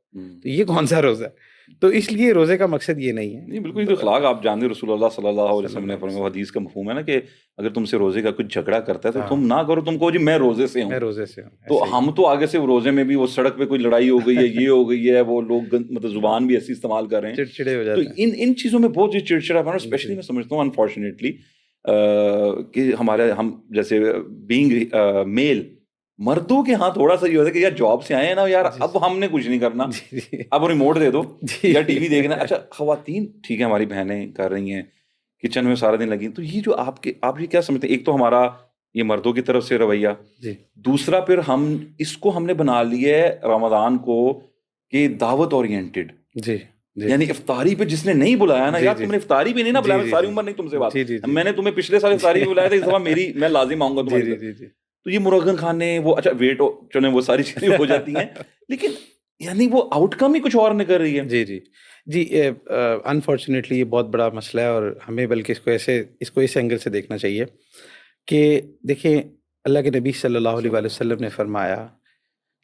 تو یہ کون سا روزہ ہے؟ تو اس لیے روزے کا مقصد یہ نہیں ہے. نہیں بالکل، یہ اخلاق آپ جانتے ہیں، رسول اللہ صلی اللہ علیہ وسلم نے فرمایا، حدیث کا مفہوم ہے نا کہ اگر تم سے روزے کا کچھ جھگڑا کرتا ہے تو تم نہ کرو، تم کہو جی میں روزے سے ہوں، میں روزے سے ہوں. تو ہم تو آگے سے روزے میں بھی وہ سڑک پہ کوئی لڑائی ہو گئی ہے، یہ ہو گئی ہے، وہ لوگ مطلب زبان بھی ایسی استعمال کر رہے ہیں، چڑچڑے ہو جاتے ہیں. تو ان چیزوں میں بہت ہی چڑچڑا پن، اسپیشلی میں سمجھتا ہوں انفارچونیٹلی کہ ہمارے ہم جیسے بینگ میل مردوں کے ہاں تھوڑا سا یہ ہوتا ہے کہ یار جاب سے آئے ہیں نا یار، اب ہم نے کچھ نہیں کرنا، اب ریموٹ دے دو یا ٹی وی دیکھنا. اچھا خواتین ٹھیک ہے ہماری بہنیں کر رہی ہیں، کچن میں سارا دن لگی. تو یہ جو آپ یہ کیا سمجھتے ہیں؟ ایک تو ہمارا یہ مردوں کی طرف سے رویہ, دوسرا پھر ہم نے بنا لیا ہے رمضان کو کہ دعوت اورینٹڈ. یعنی افطاری پہ جس نے نہیں بلایا نا, یار تم نے افطاری پہ نہیں نا بلایا, میں ساری عمر نہیں تم سے بات, میں نے تمہیں پچھلے سال افطاری پہ بلایا تھا, اس دفعہ میں لازم آؤں گا تمہاری. تو یہ مرغن کھانے, وہ اچھا ویٹ چنے, وہ ساری چیزیں ہو جاتی ہیں, لیکن یعنی وہ آؤٹ کم ہی کچھ اور نہیں کر رہی ہے. جی انفارچونیٹلی یہ بہت بڑا مسئلہ ہے, اور ہمیں بلکہ اس کو اس اینگل سے دیکھنا چاہیے کہ دیکھیں اللہ کے نبی صلی اللہ علیہ وسلم نے فرمایا,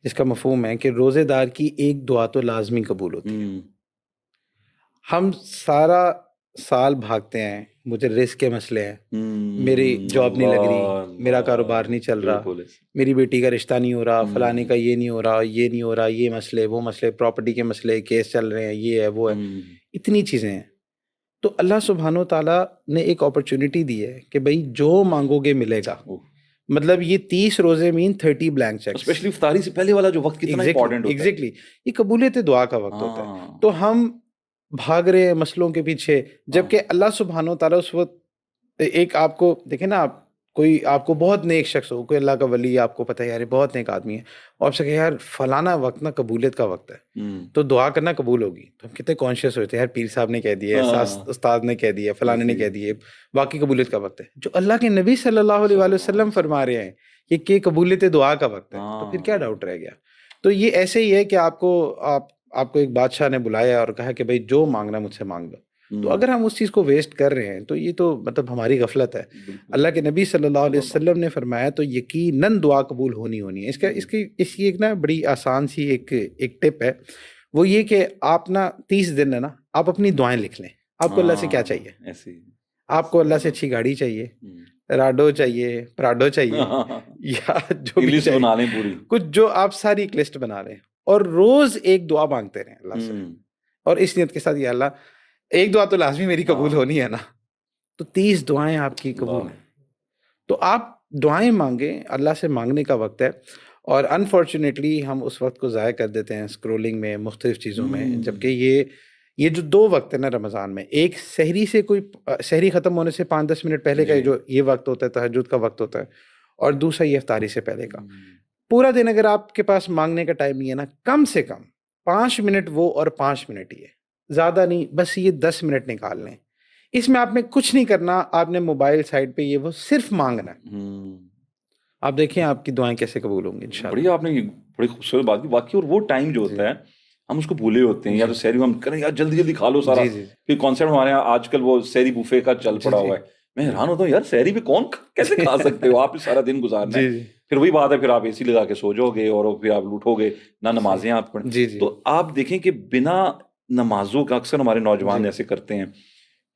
جس کا مفہوم ہے کہ روزے دار کی ایک دعا تو لازمی قبول ہوتی ہے. ہم سارا سال بھاگتے ہیں, مجھے رزق کے مسئلے ہیں, میری جاب نہیں لگ رہی, میرا کاروبار نہیں چل رہا, میری بیٹی کا رشتہ نہیں ہو رہا, فلانے کا یہ نہیں ہو رہا, یہ نہیں ہو رہا, یہ مسئلے وہ مسئلے, پراپرٹی کے مسئلے, کیس چل رہے ہیں, یہ ہے وہ ہے, اتنی چیزیں ہیں. تو اللہ سبحانہ و تعالیٰ نے ایک اپرچونٹی دی ہے کہ بھائی جو مانگو گے ملے گا. مطلب یہ 30 روزے مین 30 بلینک چیک, اسپیشلی افطاری سے پہلے والا جو وقت کتنا امپورٹنٹ ہوتا ہے. ایگزیکٹلی, یہ قبولیت دعا کا وقت ہوتا ہے. تو ہم بھاگ رہے ہیں مسئلوں کے پیچھے, جبکہ اللہ سبحانہ و تعالیٰ اس وقت ایک آپ کو دیکھیں نا, آپ کو بہت نیک شخص ہو, کوئی اللہ کا ولی, آپ کو پتہ ہے یار یہ بہت نیک آدمی ہے, اور آپ سے کہ یار فلانا وقت نا قبولیت کا وقت ہے, تو دعا کرنا قبول ہوگی. تو ہم کتنے کانشیس ہوتے ہیں, یار پیر صاحب نے کہہ دیا, استاد نے کہہ دیا, فلانے نے کہہ دیے, واقعی قبولیت کا وقت ہے. جو اللہ کے نبی صلی اللہ علیہ وسلم فرما رہے ہیں یہ کہ قبولیت دعا کا وقت ہے, تو پھر کیا ڈاؤٹ رہ گیا. تو یہ ایسے ہی ہے کہ آپ کو ایک بادشاہ نے بلایا اور کہا کہ بھائی جو مانگنا مجھ سے مانگ لو. تو اگر ہم اس چیز کو ویسٹ کر رہے ہیں تو یہ تو مطلب ہماری غفلت ہے. اللہ کے نبی صلی اللہ علیہ وسلم نے فرمایا تو یقیناً دعا قبول ہونی ہے. اس کی ایک نا بڑی آسان سی ایک ٹپ ہے, وہ یہ کہ آپ نا 30 دن ہے نا, آپ اپنی دعائیں لکھ لیں. آپ کو اللہ سے کیا چاہیے؟ آپ کو اللہ سے اچھی گاڑی چاہیے, راڈو چاہیے, پراڈو چاہیے, یا جو بھی چاہیے, کچھ جو آپ ساری ایک لسٹ بنا لیں, اور روز ایک دعا مانگتے رہیں اللہ سے, اور اس نیت کے ساتھ یا اللہ ایک دعا تو لازمی میری قبول ہونی ہے نا, تو 30 دعائیں آپ کی قبول ہیں. تو آپ دعائیں مانگیں, اللہ سے مانگنے کا وقت ہے. اور انفارچونیٹلی ہم اس وقت کو ضائع کر دیتے ہیں اسکرولنگ میں, مختلف چیزوں میں, جبکہ یہ جو 2 وقت ہے نا رمضان میں, ایک سحری ختم ہونے سے 5-10 منٹ پہلے کا جو یہ وقت ہوتا ہے, تہجد کا وقت ہوتا ہے, اور دوسرا یہ افطاری سے پہلے کا. پورا دن اگر آپ کے پاس مانگنے کا ٹائم نہیں ہے نا, کم سے کم 5 منٹ وہ اور 5 منٹ یہ, زیادہ نہیں, بس یہ 10 منٹ نکال لیں. اس میں آپ نے کچھ نہیں کرنا, آپ نے موبائل سائڈ پہ یہ وہ صرف مانگنا ہے. آپ دیکھیں آپ کی دعائیں کیسے قبول ہوں گی انشاءاللہ. بڑی آپ نے بڑی خوبصورت بات کی واقعی. اور وہ ٹائم جو ہوتا ہے ہم اس کو بھولے ہوتے ہیں, یا تو سحری ہم کریں یار جلدی جلدی کھا لو سارا. پھر کانسیپٹ ہمارے یہاں آج کل وہ سحری بوفے کا چل پڑا ہوا ہے. میں حیران ہوتا ہوں یار سحری پہ کون کیسے کھا سکتے ہو, آپ سارا دن گزارنا ہے. پھر وہی بات ہے, پھر آپ اے سی لگا کے سو جاؤ گے اور پھر آپ لوٹو گے, نہ نمازیں آپ پڑھیں. تو آپ دیکھیں کہ بنا نمازوں کا اکثر ہمارے نوجوان ایسے کرتے ہیں.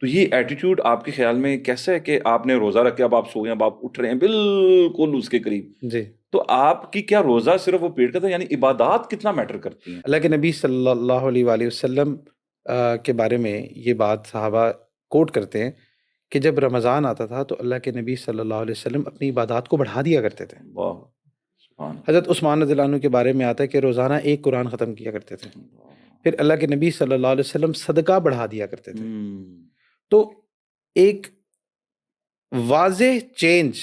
تو یہ ایٹیٹیوڈ آپ کے خیال میں کیسا ہے کہ آپ نے روزہ رکھ کے اب آپ سو گئے, اب آپ اٹھ رہے ہیں بالکل اس کے قریب, تو آپ کی کیا روزہ صرف وہ پیٹ کا تھا, یعنی عبادات کتنا میٹر کرتی ہیں؟ اللہ کے نبی صلی اللہ علیہ وآلہ وسلم کے بارے میں یہ بات صحابہ کوٹ کرتے ہیں کہ جب رمضان آتا تھا تو اللہ کے نبی صلی اللہ علیہ وسلم اپنی عبادات کو بڑھا دیا کرتے تھے. حضرت عثمان رضی اللہ عنہ کے بارے میں آتا ہے کہ روزانہ ایک قرآن ختم کیا کرتے تھے. پھر اللہ کے نبی صلی اللہ علیہ وسلم صدقہ بڑھا دیا کرتے تھے. تو ایک واضح چینج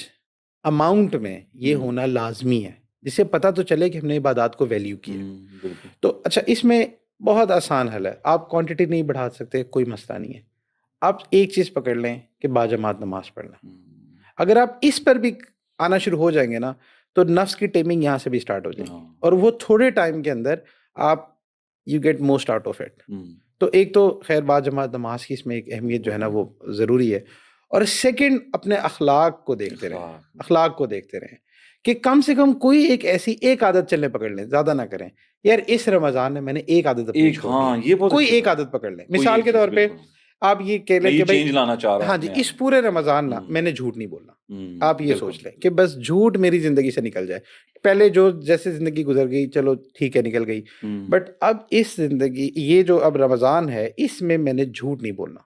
اماؤنٹ میں یہ ہونا لازمی ہے, جس سے پتہ تو چلے کہ ہم نے عبادات کو ویلیو کی ہے. تو اچھا, اس میں بہت آسان حل ہے, آپ کوانٹٹی نہیں بڑھا سکتے, کوئی مسئلہ نہیں ہے. آپ ایک چیز پکڑ لیں کہ باجماعت نماز پڑھنا. اگر آپ اس پر بھی آنا شروع ہو جائیں گے نا, تو نفس کی ٹیمنگ یہاں سے بھی سٹارٹ ہو جائے گی, اور وہ تھوڑے ٹائم کے اندر آپ you get most out of it. تو ایک تو خیر باجماعت نماز کی اس میں ایک اہمیت جو ہے نا وہ ضروری ہے. اور سیکنڈ, اپنے اخلاق کو دیکھتے رہیں کہ کم سے کم کوئی ایک عادت چلنے پکڑ لیں, زیادہ نہ کریں. یار اس رمضان میں نے ایک عادت کوئی ایک عادت پکڑ لیں. مثال کے طور پہ آپ یہ کہہ لیں کہ بھائی لانا چاہ رہا ہوں, ہاں جی, اس پورے رمضان میں نے جھوٹ نہیں بولنا. آپ یہ سوچ لیں کہ بس جھوٹ میری زندگی سے نکل جائے. پہلے جو جیسے زندگی گزر گئی چلو ٹھیک ہے نکل گئی, بٹ اب اس زندگی یہ جو اب رمضان ہے اس میں نے جھوٹ نہیں بولنا,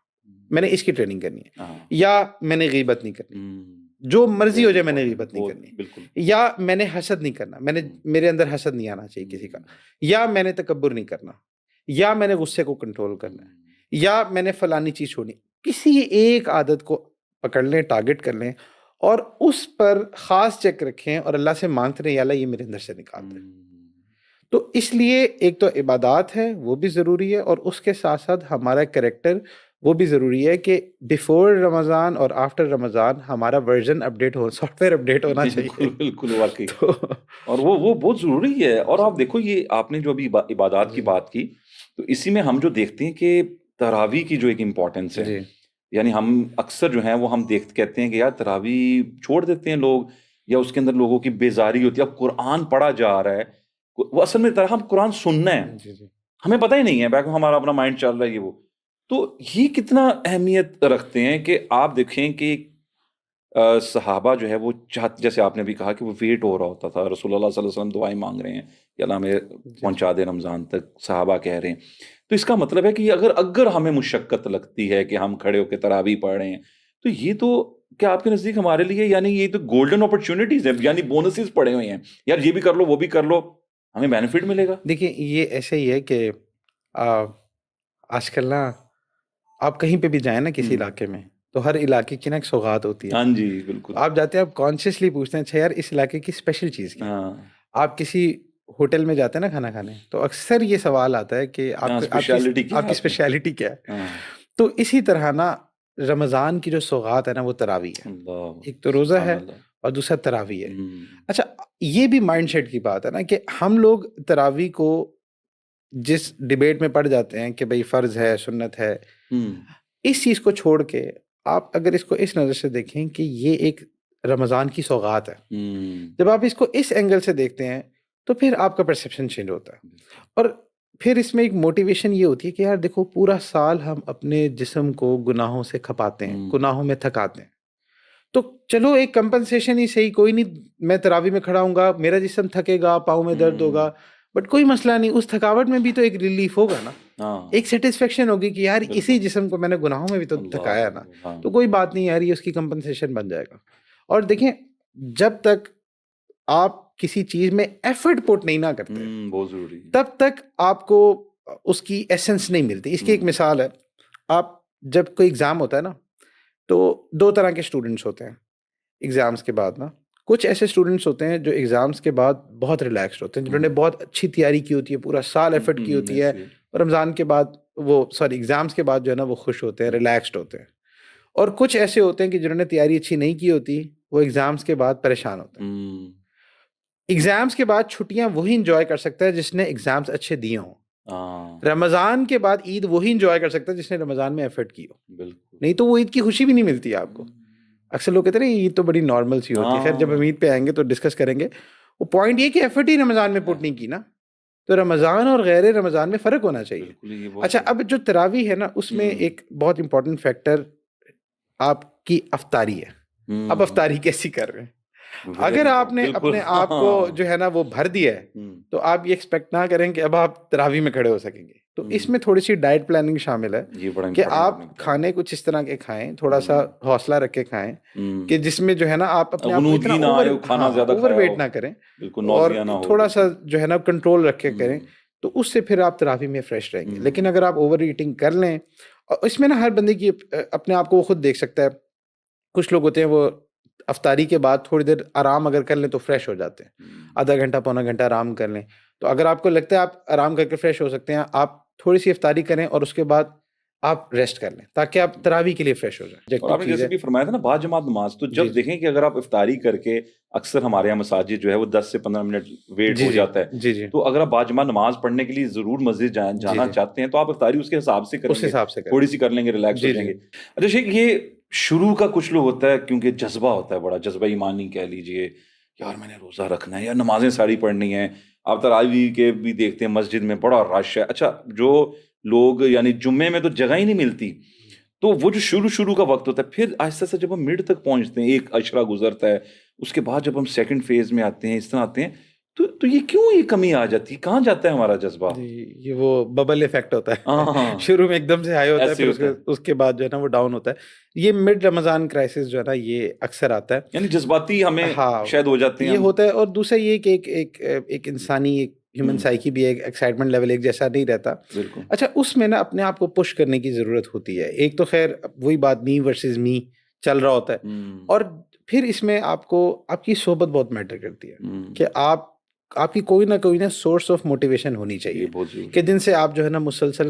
میں نے اس کی ٹریننگ کرنی ہے. یا میں نے غیبت نہیں کرنی, جو مرضی ہو جائے میں نے غیبت نہیں کرنی. یا میں نے حسد نہیں کرنا, میرے اندر حسد نہیں آنا چاہیے کسی کا. یا میں نے تکبر نہیں کرنا, یا میں نے غصے کو کنٹرول کرنا ہے, یا میں نے فلانی چیز چھوڑنی. کسی ایک عادت کو پکڑ لیں, ٹارگٹ کر لیں اور اس پر خاص چیک رکھیں اور اللہ سے مانگتے رہیں یا اللہ یہ میرے اندر سے نکال دے. تو اس لیے ایک تو عبادات ہے وہ بھی ضروری ہے, اور اس کے ساتھ ساتھ ہمارا کریکٹر وہ بھی ضروری ہے کہ بیفور رمضان اور آفٹر رمضان ہمارا version update who, soft where update ہونا چاہیے. بالکل واقعی, اور وہ بہت ضروری ہے. اور آپ دیکھو یہ آپ نے جو ابھی عبادات کی بات کی, تو اسی میں ہم جو دیکھتے ہیں کہ تراویح کی جو ایک امپورٹنس ہے, یعنی ہم اکثر جو ہیں وہ ہم کہتے ہیں کہ یار تراویح چھوڑ دیتے ہیں لوگ, یا اس کے اندر لوگوں کی بیزاری ہوتی ہے. اب قرآن پڑھا جا رہا ہے, وہ اصل میں ہم قرآن سننا ہے, ہمیں پتہ ہی نہیں ہے, بیک ہمارا اپنا مائنڈ چل رہا ہے یہ وہ. تو یہ کتنا اہمیت رکھتے ہیں کہ آپ دیکھیں کہ صحابہ جو ہے وہ جیسے آپ نے بھی کہا کہ وہ ویٹ ہو رہا ہوتا تھا, رسول اللہ صلی اللہ علیہ وسلم دعائیں مانگ رہے ہیں کہ اللہ ہمیں پہنچا دے رمضان تک, صحابہ کہہ رہے ہیں. تو اس کا مطلب ہے کہ اگر ہمیں مشقت لگتی ہے کہ ہم کھڑے ہو کے تراویح پڑھ رہے ہیں, تو یہ تو کیا آپ کے نزدیک ہمارے لیے یعنی یہ تو گولڈن اپرچونٹیز ہیں, یعنی بونسز پڑے ہوئے ہیں, یار یہ بھی کر لو وہ بھی کر لو, ہمیں بینیفٹ ملے گا. دیکھیں یہ ایسے ہی ہے کہ آج کل نا آپ کہیں پہ بھی جائیں نا کسی علاقے میں, تو ہر علاقے کی نا ایک سوغات ہوتی ہے. ہاں جی بالکل. آپ جاتے ہیں, آپ کانشیسلی پوچھتے ہیں اچھا یار اس علاقے کی اسپیشل چیز کیا. آپ کسی ہوٹل میں جاتے ہیں نا کھانا کھانے, تو اکثر یہ سوال آتا ہے کہ آپ کی اسپیشلٹی کیا ہے. تو اسی طرح نا رمضان کی جو سوغات ہے نا وہ تراویح ہے. ایک تو روزہ ہے اور دوسرا تراویح ہے. اچھا یہ بھی مائنڈ سیٹ کی بات ہے نا کہ ہم لوگ تراویح کو جس ڈیبیٹ میں پڑ جاتے ہیں کہ بھئی فرض ہے سنت ہے, اس چیز کو چھوڑ کے آپ اگر اس کو اس نظر سے دیکھیں کہ یہ ایک رمضان کی سوغات ہے, جب آپ اس کو اس اینگل سے دیکھتے ہیں تو پھر آپ کا پرسیپشن چینج ہوتا ہے. اور پھر اس میں ایک موٹیویشن یہ ہوتی ہے کہ یار دیکھو پورا سال ہم اپنے جسم کو گناہوں سے کھپاتے ہیں, گناہوں میں تھکاتے ہیں, تو چلو ایک کمپنسیشن ہی صحیح, کوئی نہیں میں تراویح میں کھڑا ہوں گا, میرا جسم تھکے گا, پاؤں میں درد ہوگا, بٹ کوئی مسئلہ نہیں, اس تھکاوٹ میں بھی تو ایک ریلیف ہوگا نا, ایک سیٹسفیکشن ہوگی کہ یار اسی جسم کو میں نے گناہوں میں بھی تو تھکایا نا, تو کوئی بات نہیں یار, یہ اس کی کمپنسیشن بن جائے گا. اور دیکھیں جب تک آپ کسی چیز میں ایفرٹ پٹ نہیں نہ کرتے بہت ضروری, تب تک آپ کو اس کی ایسنس نہیں ملتی. اس کی ایک مثال ہے, آپ جب کوئی ایگزام ہوتا ہے نا, تو دو طرح کے اسٹوڈنٹس ہوتے ہیں ایگزامس کے بعد نا. کچھ ایسے اسٹوڈنٹس ہوتے ہیں جو ایگزامس کے بعد بہت ریلیکسڈ ہوتے ہیں, جنہوں نے بہت اچھی تیاری کی ہوتی ہے, پورا سال ایفرٹ کی ہوتی ہے, رمضان کے بعد ایگزامس کے بعد جو ہے نا وہ خوش ہوتے ہیں, ریلیکسڈ ہوتے ہیں. اور کچھ ایسے ہوتے ہیں کہ جنہوں نے تیاری اچھی نہیں کی ہوتی, وہ ایگزامس کے بعد پریشان ہوتے ہیں. ایگزامس کے بعد چھٹیاں وہی انجوائے کر سکتا ہے جس نے ایگزامس اچھے دیے ہوں. رمضان کے بعد عید وہی انجوائے کر سکتا ہے جس نے رمضان میں ایفرٹ کی ہو, نہیں تو وہ عید کی خوشی بھی نہیں ملتی آپ کو. اکثر لوگ کہتے ہیں عید تو بڑی نارمل سی ہوتی ہے. خیر جب ہم عید پہ آئیں گے تو ڈسکس کریں گے. وہ پوائنٹ یہ کہ ایفرٹ ہی رمضان میں پٹ نہیں کی نا, تو رمضان اور غیر رمضان میں فرق ہونا چاہیے. اچھا اب جو تراویح ہے نا, اس میں ایک بہت امپورٹنٹ فیکٹر آپ کی افطاری ہے. اب افطاری کیسی کر رہے ہیں؟ اگر آپ نے اپنے آپ کو جو ہے نا وہ بھر دیا ہے, تو آپ یہ ایکسپیکٹ نہ کریں کہ اب آپ تراویح میں کھڑے ہو سکیں گے. تو اس میں تھوڑی سی ڈائٹ پلاننگ شامل ہے کہ آپ کھانے کچھ اس طرح کے کھائیں, تھوڑا سا حوصلہ رکھ کے کھائیں, کہ جس میں جو ہے نا آپ اپنے آپ کو اوور ویٹ نہ کریں, اور تھوڑا سا جو ہے نا کنٹرول رکھ کے کریں, تو اس سے پھر آپ تراویح میں فریش رہیں گے. لیکن اگر آپ اوور ایٹنگ کر لیں, اور اس میں نا ہر بندے کی اپنے آپ کو وہ خود دیکھ سکتا ہے. کچھ لوگ ہوتے ہیں وہ افطاری کے بعد تھوڑی دیر آرام اگر کر لیں تو فریش ہو جاتے ہیں, آدھا گھنٹہ پونا گھنٹہ آرام کر لیں. تو اگر آپ کو لگتا ہے آپ آرام کر کے فریش ہو سکتے ہیں, آپ تھوڑی سی افطاری کریں اور اس کے بعد آپ ریسٹ کر لیں, تاکہ آپ تراویح کے لیے فریش ہو جائیں. اور آپ نے جیسے بھی فرمایا تھا نا با جماعت نماز, تو جب دیکھیں کہ اگر آپ افطاری کر کے, اکثر ہمارے یہاں مساجد جو ہے وہ 10 سے 15 منٹ ویٹ ہو جاتا ہے, تو اگر آپ با جماعت نماز پڑھنے کے لیے ضرور مسجد جانا چاہتے ہیں, تو آپ افطاری اس کے حساب سے کریں گے, تھوڑی سی کر لیں گے, ریلیکس ہو جائیں گے. اچھا شیخ, یہ شروع کا کچھ لوگ ہوتا ہے کیونکہ جذبہ ہوتا ہے, بڑا جذبہ ایمانی کہہ لیجئے, یار میں نے روزہ رکھنا ہے, یا نمازیں ساری پڑھنی ہیں. آپ تراویح کے بھی دیکھتے ہیں مسجد میں بڑا رش ہے. اچھا جو لوگ یعنی جمعے میں تو جگہ ہی نہیں ملتی, تو وہ جو شروع کا وقت ہوتا ہے, پھر آہستہ سے جب ہم مڈ تک پہنچتے ہیں, ایک عشرہ گزرتا ہے, اس کے بعد جب ہم سیکنڈ فیز میں آتے ہیں, اس طرح آتے ہیں, تو یہ کیوں یہ کمی آ جاتی ہے, کہاں جاتا ہے ہمارا جذبہ؟ یہ وہ ببل ایفیکٹ ہوتا ہے, شروع میں ایک دم سے ہائی ہوتا ہے, پھر اس کے بعد جو ہے نا وہ ڈاؤن ہوتا ہے. یہ مڈ رمضان کرائسس جو ہے نا یہ اکثر آتا ہے, یعنی جذباتی ہمیں شاید ہو جاتے ہیں, یہ ہوتا ہے. اور دوسرا یہ کہ ایک انسانی ایک ہیومن سائیکی بھی ایک ایکسائٹمنٹ لیول ایک جیسا نہیں رہتا. اچھا اس میں نا اپنے آپ کو پش کرنے کی ضرورت ہوتی ہے. ایک تو خیر وہی بات می ورسز می چل رہا ہوتا ہے, اور پھر اس میں آپ کو آپ کی صحبت بہت میٹر کرتی ہے کہ آپ کی کوئی نہ سورس آف موٹیویشن ہونی چاہیے کہ جن سے آپ جو ہے نا مسلسل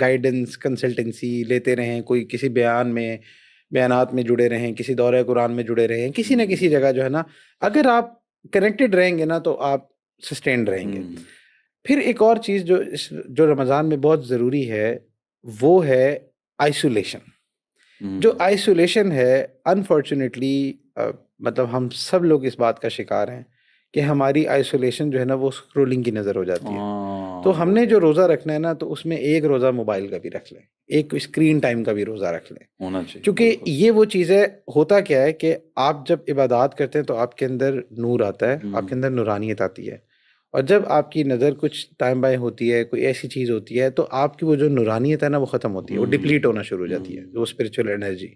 گائیڈنس کنسلٹنسی لیتے رہیں, کوئی کسی بیانات میں جڑے رہیں, کسی دورہ قرآن میں جڑے رہیں, کسی نہ کسی جگہ جو ہے نا اگر آپ کنیکٹڈ رہیں گے نا تو آپ سسٹینڈ رہیں گے. پھر ایک اور چیز جو رمضان میں بہت ضروری ہے وہ ہے آئسولیشن. جو آئسولیشن ہے انفارچونیٹلی مطلب ہم سب لوگ اس بات کا شکار ہیں کہ ہماری آئسولیشن جو ہے نا وہ اسکرولنگ کی نظر ہو جاتی ہے. تو ہم نے جو روزہ رکھنا ہے نا تو اس میں ایک روزہ موبائل کا بھی رکھ لیں, ایک اسکرین ٹائم کا بھی روزہ رکھ لیں ہونا چاہیے. کیونکہ یہ وہ چیز ہے, ہوتا کیا ہے کہ آپ جب عبادات کرتے ہیں تو آپ کے اندر نور آتا ہے, آپ کے اندر نورانیت آتی ہے, اور جب آپ کی نظر کچھ ٹائم بائیں ہوتی ہے, کوئی ایسی چیز ہوتی ہے, تو آپ کی وہ جو نورانیت ہے نا وہ ختم ہوتی ہے, وہ ڈپلیٹ ہونا شروع ہو جاتی ہے, وہ اسپرچل انرجی.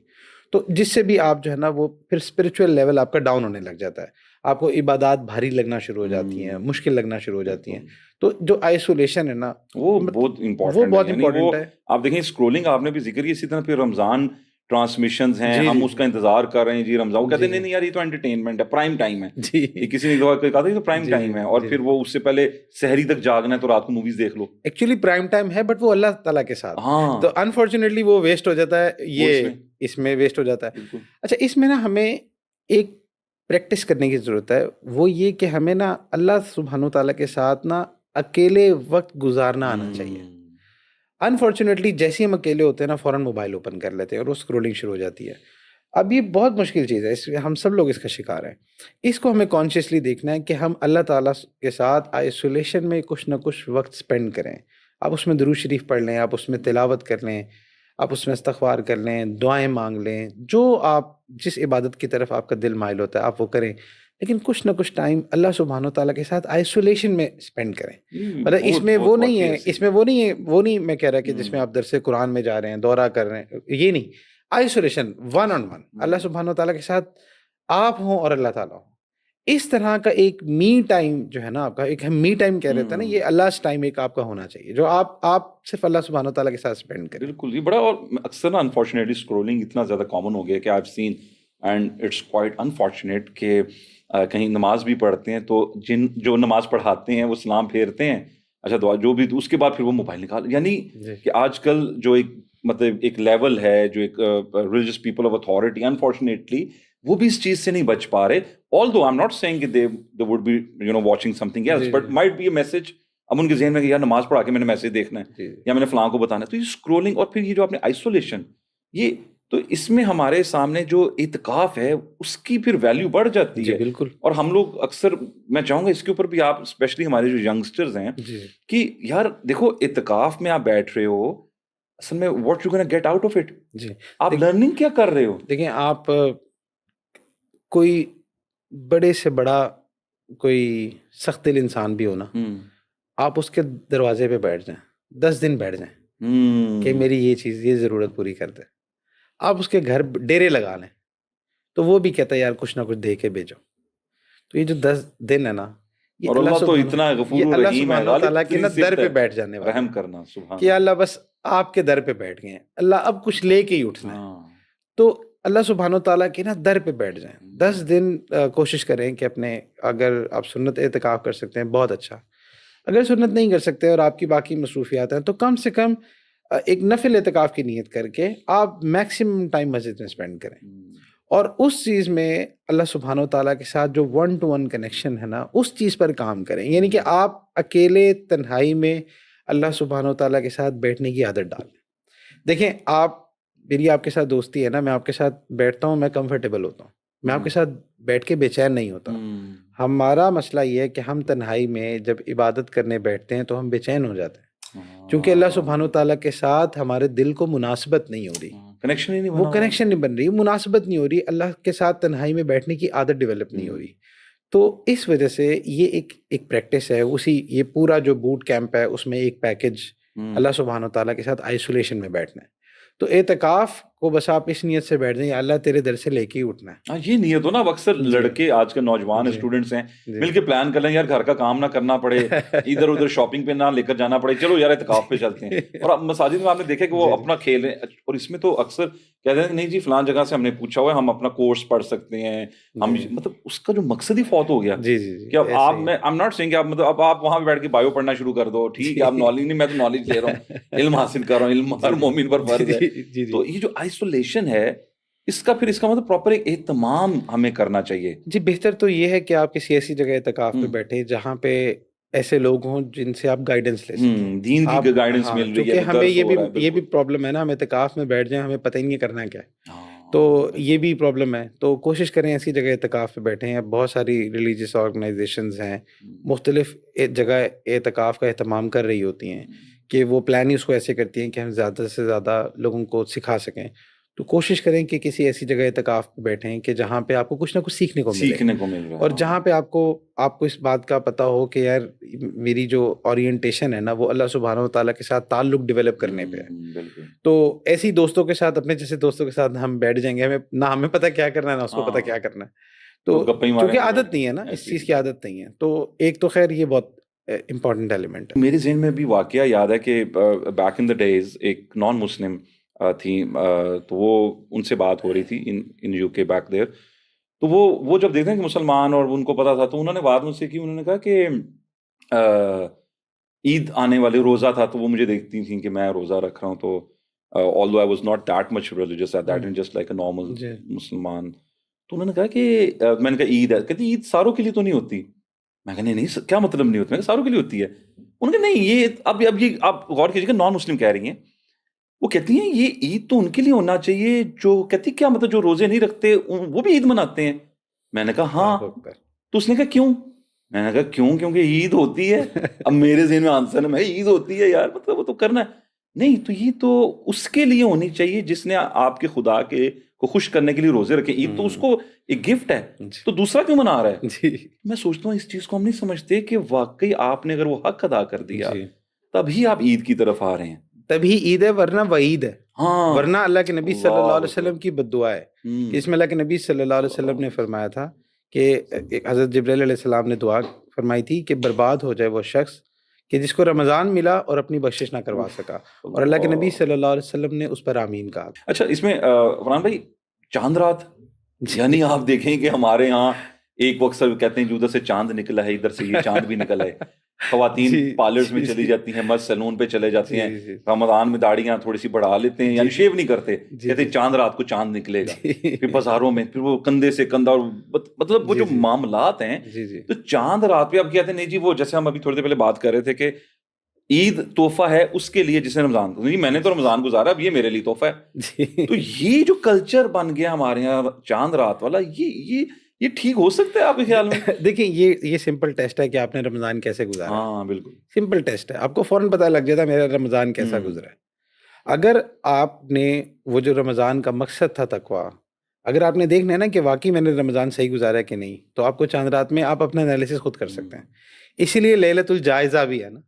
تو جس سے بھی آپ جو ہے نا وہ پھر اسپرچل لیول آپ کا ڈاؤن ہونے لگ جاتا ہے, آپ کو عبادات بھاری لگنا شروع ہو جاتی ہیں, مشکل لگنا شروع ہو جاتی ہیں. تو جو آئسولیشن ہے نا وہ بہت امپورٹنٹ ہے. آپ دیکھیں اسکرولنگ آپ نے بھی ذکر کی, اسی طرح پھر رمضان ٹرانسمیشنز ہیں, ہم اس کا انتظار کر رہے ہیں جی رمضان, وہ کہتے ہیں نہیں یار یہ تو انٹرٹینمنٹ ہے, پرائم ٹائم ہے. کسی نے کہا تھا یہ تو پرائم ٹائم ہے, اور پھر وہ اس سے پہلے سحری تک جاگنا ہے تو رات کو موویز دیکھ لو. ایکچولی پرائم ٹائم ہے بٹ وہ اللہ تعالیٰ کے ساتھ, تو انفارچونیٹلی وہ ویسٹ ہو جاتا ہے, یہ اس میں ویسٹ ہو جاتا ہے. اچھا اس میں نا ہمیں ایک پریکٹس کرنے کی ضرورت ہے, وہ یہ کہ ہمیں نا اللہ سبحانہ تعالیٰ کے ساتھ نا اکیلے وقت گزارنا آنا چاہیے. انفارچونیٹلی جیسے ہم اکیلے ہوتے ہیں نا فوراً موبائل اوپن کر لیتے ہیں اور وہ اسکرولنگ شروع ہو جاتی ہے. اب یہ بہت مشکل چیز ہے, اس ہم سب لوگ اس کا شکار ہیں. اس کو ہمیں کانشیسلی دیکھنا ہے کہ ہم اللہ تعالیٰ کے ساتھ آئسولیشن میں کچھ نہ کچھ وقت سپینڈ کریں. آپ اس میں درود شریف پڑھ لیں, آپ اس میں تلاوت کر لیں, آپ اس میں استغفار کر لیں, دعائیں مانگ لیں, جو آپ جس عبادت کی طرف آپ کا دل مائل ہوتا ہے آپ وہ کریں, لیکن کچھ نہ کچھ ٹائم اللہ سبحانہ تعالیٰ کے ساتھ آئسولیشن میں سپینڈ کریں. مطلب اس میں وہ نہیں ہے, اس میں وہ نہیں میں کہہ رہا کہ جس میں آپ درس قرآن میں جا رہے ہیں, دورہ کر رہے ہیں, یہ نہیں. آئسولیشن ون آن ون اللہ سبحانہ تعالیٰ کے ساتھ آپ ہوں اور اللہ تعالیٰ ہوں. اس طرح کا ایک می ٹائم جو ہے نا آپ کا, ایک ہم می ٹائم کہہ رہے تھے نا, یہ اللہ ٹائم ایک آپ کا ہونا چاہیے جو آپ صرف اللہ سبحانہ تعالیٰ کے ساتھ اسپینڈ کریں. بالکل, یہ بڑا, اور اکثر نا انفارچونیٹلی اسکرولنگ اتنا زیادہ کامن ہو گیا کہ I have seen and it's quite unfortunate کہ کہیں نماز بھی پڑھتے ہیں تو جو نماز پڑھاتے ہیں وہ سلام پھیرتے ہیں, اچھا دعا جو بھی, اس کے بعد پھر وہ موبائل نکال. یعنی کہ آج کل جو ایک مطلب ایک لیول ہے, جو ایک religious people of authority, unfortunately وہ بھی اس چیز سے نہیں بچ پا رہے. although I'm not saying that they would be watching something else, but might be a message اب ان کے ذہن میں کہ یار نماز پڑھا کے میں نے میسج دیکھنا ہے یا میں نے فلاں کو بتانا ہے. تو یہ اسکرولنگ, اور پھر یہ جو آپ نے آئسولیشن, یہ تو اس میں ہمارے سامنے جو اعتکاف ہے اس کی پھر ویلیو بڑھ جاتی ہے. بالکل. اور ہم لوگ اکثر, میں چاہوں گا اس کے اوپر بھی آپ اسپیشلی ہمارے جو ینگسٹرز ہیں کہ یار دیکھو اعتکاف میں آپ بیٹھ رہے ہو, اصل میں what you gonna get out of it, آپ لرننگ کیا کر رہے ہو. دیکھیں آپ کوئی بڑے سے بڑا کوئی سخت دل انسان بھی ہو نا, آپ اس کے دروازے پہ بیٹھ جائیں, 10 دن بیٹھ جائیں کہ میری یہ چیز, یہ ضرورت پوری کر دے, آپ اس کے گھر ڈیرے لگا لیں تو وہ بھی کہتا ہے یار کچھ نہ کچھ دے کے بھیجو. تو یہ جو 10 دن ہے نا, اور اللہ تو اتنا غفور و رحیم ہے, اللہ تعالیٰ کے نا در پہ بیٹھ جانے والا, رحم کرنا, سبحان کہ اللہ بس آپ کے در پہ بیٹھ گئے ہیں, اللہ اب کچھ لے کے ہی اٹھنا ہے. تو اللہ سبحانہ تعالیٰ کے نا در پہ بیٹھ جائیں. 10 دن کوشش کریں کہ اپنے, اگر آپ سنت اعتکاف کر سکتے ہیں بہت اچھا, اگر سنت نہیں کر سکتے اور آپ کی باقی مصروفیات ہیں تو کم سے کم ایک نفل اعتکاف کی نیت کر کے آپ میکسیمم ٹائم مسجد میں اسپینڈ کریں. اور اس چیز میں اللہ سبحانہ تعالیٰ کے ساتھ جو 1-to-1 کنیکشن ہے نا, اس چیز پر کام کریں. یعنی کہ آپ اکیلے تنہائی میں اللہ سبحانہ تعالیٰ کے ساتھ بیٹھنے کی عادت ڈال لیں. دیکھیں میری آپ کے ساتھ دوستی ہے نا, میں آپ کے ساتھ بیٹھتا ہوں, میں کمفرٹیبل ہوتا ہوں, میں آپ کے ساتھ بیٹھ کے بے چین نہیں ہوتا. ہمارا مسئلہ یہ ہے کہ ہم تنہائی میں جب عبادت کرنے بیٹھتے ہیں تو ہم بے چین ہو جاتے ہیں, کیونکہ اللہ سبحانہ تعالیٰ کے ساتھ ہمارے دل کو مناسبت نہیں ہو رہی, کنیکشن ہی نہیں, وہ کنیکشن نہیں بن رہی, مناسبت نہیں ہو رہی, اللہ کے ساتھ تنہائی میں بیٹھنے کی عادت ڈیولپ نہیں ہو رہی. تو اس وجہ سے یہ ایک پریکٹس ہے, یہ پورا جو بوٹ کیمپ ہے اس میں ایک پیکج اللہ سبحانہ تعالیٰ کے ساتھ آئسولیشن میں بیٹھنا ہے. تو اعتکاف کو بس آپ اس نیت سے بیٹھ جائیں اللہ تیرے در سے لے کے ہی اٹھنا ہے. یہ نیت ہو نا. اب اکثر لڑکے آج کے نوجوان اسٹوڈنٹس ہیں مل کے پلان کر لیں یار گھر کا کام نہ کرنا پڑے, ادھر ادھر شاپنگ پہ نہ لے کر جانا پڑے, چلو یار اعتکاف پہ چلتے ہیں. اور اب مساجد میں آپ نے دیکھا کہ وہ اپنا کھیل ہیں, اور اس میں تو اکثر کہتے ہیں نہیں جی فلان جگہ سے ہم نے پوچھا ہوا ہے ہم اپنا کورس پڑھ سکتے ہیں, ہم مطلب اس کا جو مقصد ہی فوت ہو گیا کہ اب آپ میں I'm not saying کہ آپ مطلب اب آپ وہاں پہ بیٹھ کے بایو پڑھنا شروع کر دو, ٹھیک ہے آپ نالج نہیں, میں تو نالج لے رہا ہوں, علم حاصل کر رہا ہوں, علم ہر مومن پر فرض ہے. تو یہ جو آئسولیشن ہے اس کا مطلب پراپر ایک اہتمام ہمیں کرنا چاہیے. جی بہتر تو یہ ہے کہ آپ کسی ایسی جگہ اعتکاف پہ بیٹھے جہاں پہ ایسے لوگ ہوں جن سے آپ گائیڈنس لے سکیں, دین کی گائیڈنس مل رہی ہے. کیونکہ ہمیں یہ بھی پرابلم ہے نا, ہم اعتکاف میں بیٹھ جائیں ہمیں پتہ ہی نہیں کرنا کیا ہے, تو یہ بھی پرابلم ہے. تو کوشش کریں ایسی جگہ اعتکاف پہ بیٹھیں. اب بہت ساری ریلیجیس آرگنائزیشنز ہیں مختلف جگہ اعتکاف کا اہتمام کر رہی ہوتی ہیں کہ وہ پلان ہی اس کو ایسے کرتی ہیں کہ ہم زیادہ سے زیادہ لوگوں کو سکھا سکیں. تو کوشش کریں کہ کسی ایسی جگہ اعتکاف پہ بیٹھیں کہ جہاں پہ آپ کو کچھ نہ کچھ سیکھنے کو مل رہا ہے, اور جہاں پہ آپ کو اس بات کا پتہ ہو کہ یار میری جو اورینٹیشن ہے نا وہ اللہ سبحانہ و تعالیٰ کے ساتھ تعلق ڈیولپ کرنے پہ ہے. تو ایسی دوستوں کے ساتھ, اپنے جیسے دوستوں کے ساتھ ہم بیٹھ جائیں گے, ہمیں پتہ کیا کرنا ہے نہ اس کو پتہ کیا کرنا ہے, تو کیونکہ عادت نہیں ہے نا, اس چیز کی عادت نہیں ہے. تو ایک تو خیر یہ بہت امپورٹنٹ ایلیمنٹ ہے. میرے ذہن میں بھی واقعہ یاد ہے کہ بیک ان دا ڈیز ایک نان مسلم تھی, تو وہ ان سے بات ہو رہی تھی ان یو کے بیک دیر. تو وہ جب دیکھتے ہیں کہ مسلمان اور ان کو پتا تھا, تو انہوں نے بات مجھ سے کی, انہوں نے کہا کہ عید آنے والے روزہ تھا, تو وہ مجھے دیکھتی تھیں کہ میں روزہ رکھ رہا ہوں, تو although I was not that much religious at that time, just like a normal مسلمان. تو انہوں نے کہا کہ میں نے کہا عید ہے, کہتی عید ساروں کے لیے تو نہیں ہوتی. میں کہا نہیں کیا مطلب نہیں ہوتی, میں کہا ساروں کے لیے ہوتی ہے. انہوں نے کہا نہیں یہ اب یہ آپ غور کیجیے کہ نان مسلم کہہ رہی ہیں, وہ کہتی ہیں یہ عید تو ان کے لیے ہونا چاہیے جو کہتی کیا مطلب جو روزے نہیں رکھتے وہ بھی عید مناتے ہیں. میں نے کہا ہاں. تو اس نے کہا کیوں؟ میں نے کہا کیوں کیونکہ عید ہوتی ہے. اب میرے ذہن میں آنسر ہے, میں عید ہوتی ہے یار مطلب وہ تو کرنا ہے. نہیں تو یہ تو اس کے لیے ہونی چاہیے جس نے آپ کے خدا کے کو خوش کرنے کے لیے روزے رکھے. عید تو اس کو ایک گفٹ ہے, تو دوسرا کیوں منا رہا ہے؟ میں سوچتا ہوں اس چیز کو ہم نہیں سمجھتے کہ واقعی آپ نے اگر وہ حق ادا کر دیا تبھی آپ عید کی طرف آ رہے ہیں, تبھی عید ہے, ورنہ وعید ہے. ورنہ اللہ کے نبی صلی اللہ علیہ وسلم کی بد دعا ہے. اس میں اللہ کے نبی صلی اللہ علیہ وسلم نے فرمایا تھا کہ حضرت جبرائیل علیہ السلام نے دعا فرمائی تھی کہ برباد ہو جائے وہ شخص کہ جس کو رمضان ملا اور اپنی بخشش نہ کروا سکا, اور اللہ کے نبی صلی اللہ علیہ وسلم نے اس پر آمین کہا. اچھا اس میں فرحان بھائی چاند رات, یعنی آپ دیکھیں کہ ہمارے ہاں ایک وقت سب کہتے ہیں جو ادھر سے چاند نکلا ہے ادھر سے یہ چاند بھی نکلا ہے. خواتین پارلرز میں چلی جاتی ہیں, مست سیلون پہ چلے جاتی ہیں, رمضان میں داڑیاں تھوڑی سی بڑھا لیتے ہیں, یعنی شیو نہیں کرتے, کہتے ہیں چاند رات کو چاند نکلے گا. پھر بازاروں میں پھر وہ کندھے سے کندھا, اور مطلب وہ جو معاملات ہیں, تو چاند رات پہ اب کہتے ہیں نہیں جی وہ جیسے ہم ابھی تھوڑی دیر پہلے بات کر رہے تھے کہ عید تحفہ ہے اس کے لیے جس نے رمضان, نہیں میں نے تو رمضان گزارا اب یہ میرے لیے تحفہ ہے. تو یہ جو کلچر بن گیا ہمارے یہاں چاند رات والا, یہ ٹھیک ہو سکتا ہے آپ کے خیال میں؟ دیکھیں یہ سمپل ٹیسٹ ہے کہ آپ نے رمضان کیسے گزارا. ہاں بالکل سمپل ٹیسٹ ہے, آپ کو فوراً پتہ لگ جاتا ہے میرا رمضان کیسا گزرا ہے. اگر آپ نے وہ جو رمضان کا مقصد تھا تقویٰ, اگر آپ نے دیکھنا ہے نا کہ واقعی میں نے رمضان صحیح گزارا ہے کہ نہیں, تو آپ کو چاند رات میں آپ اپنا انالیسس خود کر سکتے ہیں. اسی لیے لیلۃ الجائزہ بھی ہے نا,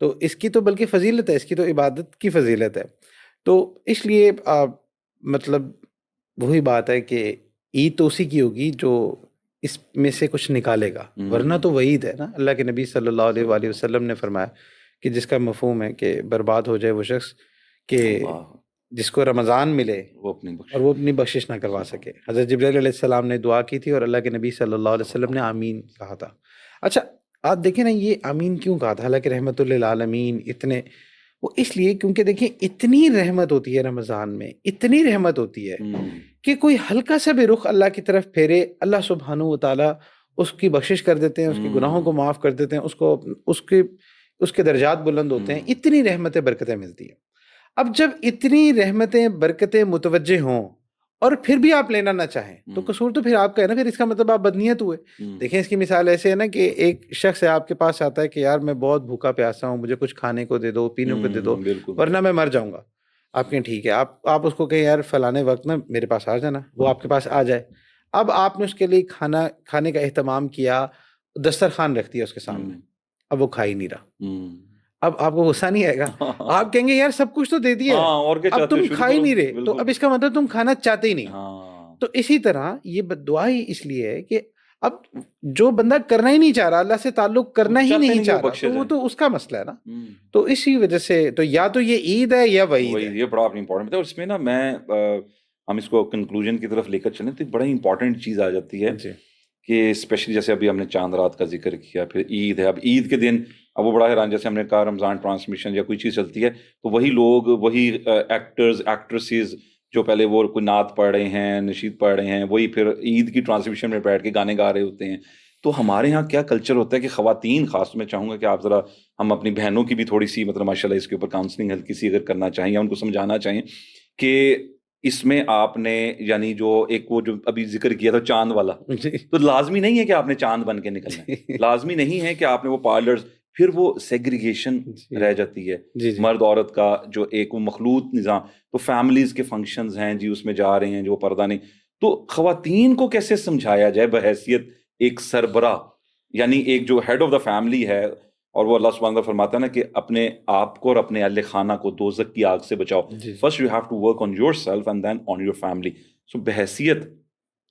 تو اس کی تو بلکہ فضیلت ہے, اس کی تو عبادت کی فضیلت ہے. تو اس لیے مطلب وہی بات ہے کہ عید تو اسی کی ہوگی جو اس میں سے کچھ نکالے گا, ورنہ تو وعید ہے نا. اللہ کے نبی صلی اللہ علیہ وآلہ وسلم نے فرمایا کہ جس کا مفہوم ہے کہ برباد ہو جائے وہ شخص کہ جس کو رمضان ملے اور وہ اپنی بخشش نہ کروا سکے. حضرت جبرائیل علیہ السلام نے دعا کی تھی اور اللہ کے نبی صلی اللہ علیہ وسلم نے آمین کہا تھا. اچھا آپ دیکھیں نا یہ آمین کیوں کہا تھا, حالانکہ رحمت للعالمین اتنے, وہ اس لیے کیونکہ دیکھیں اتنی رحمت ہوتی ہے رمضان میں, اتنی رحمت ہوتی ہے کہ کوئی ہلکا سا بھی رخ اللہ کی طرف پھیرے, اللہ سبحانہ و تعالیٰ اس کی بخشش کر دیتے ہیں, اس کے گناہوں کو معاف کر دیتے ہیں, اس کے درجات بلند ہوتے ہیں. اتنی رحمتیں برکتیں ملتی ہیں. اب جب اتنی رحمتیں برکتیں متوجہ ہوں اور پھر بھی آپ لینا نہ چاہیں تو قصور تو پھر آپ کا ہے نا, پھر اس کا مطلب آپ بدنیت ہوئے. دیکھیں اس کی مثال ایسے ہے نا کہ ایک شخص ہے آپ کے پاس آتا ہے کہ یار میں بہت بھوکا پیاسا ہوں, مجھے کچھ کھانے کو دے دو, پینے کو دے دو, ورنہ میں مر جاؤں گا. آپ کہیں ٹھیک ہے, آپ اس کو کہیں یار فلانے وقت نا میرے پاس آ جانا, وہ آپ کے پاس آ جائے. اب آپ نے اس کے لیے کھانے کا اہتمام کیا, دسترخوان رکھ دیا اس کے سامنے, اب وہ کھا ہی نہیں رہا. اب آپ کو غصہ نہیں آئے گا, آپ کہیں گے یار سب کچھ تو دے دیا ہے, اب تم کھا ہی نہیں رہے, تو اب اس کا مطلب تم کھانا چاہتے ہی نہیں. تو اسی طرح یہ بد دعا ہی اس لیے ہے کہ اب جو بندہ کرنا ہی نہیں چاہ رہا, اللہ سے تعلق کرنا ہی نہیں چاہ رہا, تو وہ تو اس کا مسئلہ ہے نا. تو اسی وجہ سے تو یا تو یہ عید ہے یا وعید ہے. یہ بڑا امپورٹنٹ ہے. اور اس میں نا میں ہم اس کو کنکلوژن کی طرف لے کر چلیں تو ایک بڑا امپورٹنٹ چیز آ جاتی ہے کہ اسپیشلی جیسے ابھی ہم نے چاند رات کا ذکر کیا, پھر عید ہے. اب عید کے دن اب وہ بڑا حیران, جیسے ہم نے کہا رمضان ٹرانسمیشن یا کوئی چیز چلتی ہے تو وہی لوگ, وہی ایکٹرز ایکٹریسز جو پہلے وہ کوئی نعت پڑھ رہے ہیں, نشید پڑھ رہے ہیں, وہی پھر عید کی ٹرانسمیشن میں بیٹھ کے گانے گا رہے ہوتے ہیں. تو ہمارے ہاں کیا کلچر ہوتا ہے کہ خواتین, خاص میں چاہوں گا کہ آپ ذرا ہم اپنی بہنوں کی بھی تھوڑی سی مطلب ماشاء اللہ اس کے اوپر کاؤنسلنگ ہلکی سی اگر کرنا چاہیں یا ان کو سمجھانا چاہیں کہ اس میں آپ نے یعنی جو ایک وہ جو ابھی ذکر کیا تھا چاند والا, تو لازمی نہیں ہے کہ آپ نے چاند بن کے نکلنا ہے, لازمی نہیں ہے کہ آپ نے وہ پارلرز, پھر وہ سیگریگیشن رہ جاتی ہے مرد عورت کا جو ایک وہ مخلوط نظام. تو فیملیز کے فنکشنز ہیں جی, اس میں جا رہے ہیں جو پردہ نہیں. تو خواتین کو کیسے سمجھایا جائے بحیثیت ایک سربراہ, یعنی ایک جو ہیڈ آف دا فیملی ہے, اور وہ اللہ سبحانہ وتعالیٰ فرماتا ہے نا کہ اپنے آپ کو اور اپنے اہل خانہ کو دوزخ کی آگ سے بچاؤ. First you have to work on yourself and then on your family. So بحیثیت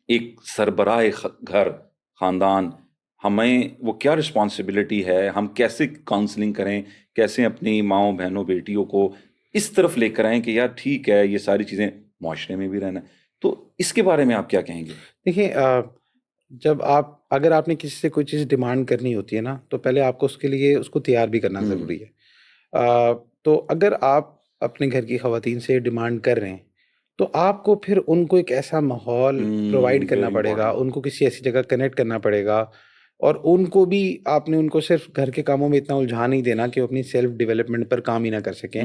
ایک سربراہ گھر خاندان ہمیں وہ کیا رسپانسبلٹی ہے, ہم کیسے کاؤنسلنگ کریں, کیسے اپنی ماؤں بہنوں بیٹیوں کو اس طرف لے کر آئیں کہ یار ٹھیک ہے یہ ساری چیزیں معاشرے میں بھی رہنا ہے. تو اس کے بارے میں آپ کیا کہیں گے؟ دیکھیے, جب اگر آپ نے کسی سے کوئی چیز ڈیمانڈ کرنی ہوتی ہے نا, تو پہلے آپ کو اس کے لیے اس کو تیار بھی کرنا ضروری ہے. تو اگر آپ اپنے گھر کی خواتین سے ڈیمانڈ کر رہے ہیں تو آپ کو پھر ان کو ایک ایسا ماحول پرووائڈ کرنا پڑے گا, ان کو کسی ایسی جگہ کنیکٹ کرنا پڑے گا, اور ان کو بھی آپ نے ان کو صرف گھر کے کاموں میں اتنا الجھا نہیں دینا کہ وہ اپنی سیلف ڈیولپمنٹ پر کام ہی نہ کر سکیں.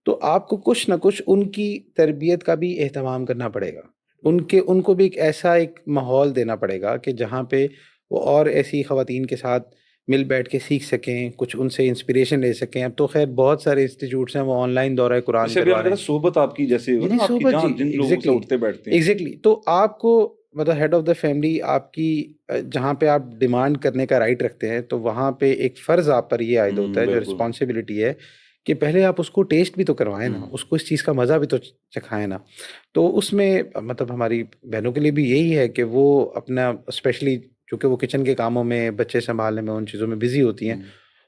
تو آپ کو کچھ نہ کچھ ان کی تربیت کا بھی اہتمام کرنا پڑے گا, ان کو بھی ایک ایسا ایک ماحول دینا پڑے گا کہ جہاں پہ وہ اور ایسی خواتین کے ساتھ مل بیٹھ کے سیکھ سکیں, کچھ ان سے انسپریشن لے سکیں. اب تو خیر بہت سارے انسٹیٹیوٹس ہیں وہ آن لائن دورہ قرآن کروا رہے ہیں. صحبت آپ کی جیسے جن لوگوں سے اٹھتے بیٹھتے ہیں, ایگزیکٹلی. تو آپ کو مطلب ہیڈ آف دا فیملی آپ کی جہاں پہ آپ ڈیمانڈ کرنے کا رائٹ رکھتے ہیں, تو وہاں پہ ایک فرض آپ پر یہ عائد ہوتا ہے, جو رسپانسبلٹی ہے کہ پہلے آپ اس کو ٹیسٹ بھی تو کروائیں نا, اس کو اس چیز کا مزہ بھی تو چکھائیں نا. تو اس میں مطلب ہماری بہنوں کے لیے بھی یہی ہے کہ وہ اپنا اسپیشلی چونکہ وہ کچن کے کاموں میں, بچے سنبھالنے میں, ان چیزوں میں بزی ہوتی ہیں,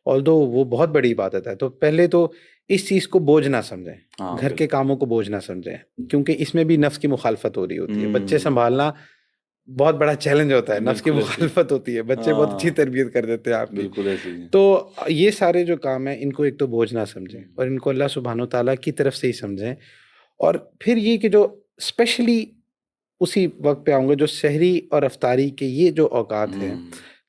آلدو وہ بہت بڑی عبادت ہے. تو پہلے تو اس چیز کو بوجھ نہ سمجھیں, گھر کے کاموں کو بوجھ نہ سمجھیں, کیونکہ اس میں بھی نفس کی مخالفت ہو رہی ہوتی ہے. بچے سنبھالنا بہت بڑا چیلنج ہوتا ہے, نفس کی مخالفت ہوتی ہے, بچے بہت اچھی تربیت کر دیتے ہیں آپ کی. تو یہ سارے جو کام ہیں ان کو ایک تو بوجھ نہ سمجھیں, اور ان کو اللہ سبحانہ وتعالیٰ کی طرف سے ہی سمجھیں. اور پھر یہ کہ جو اسپیشلی اسی وقت پہ آؤں گا جو سحری اور افطاری کے یہ جو اوقات ہیں,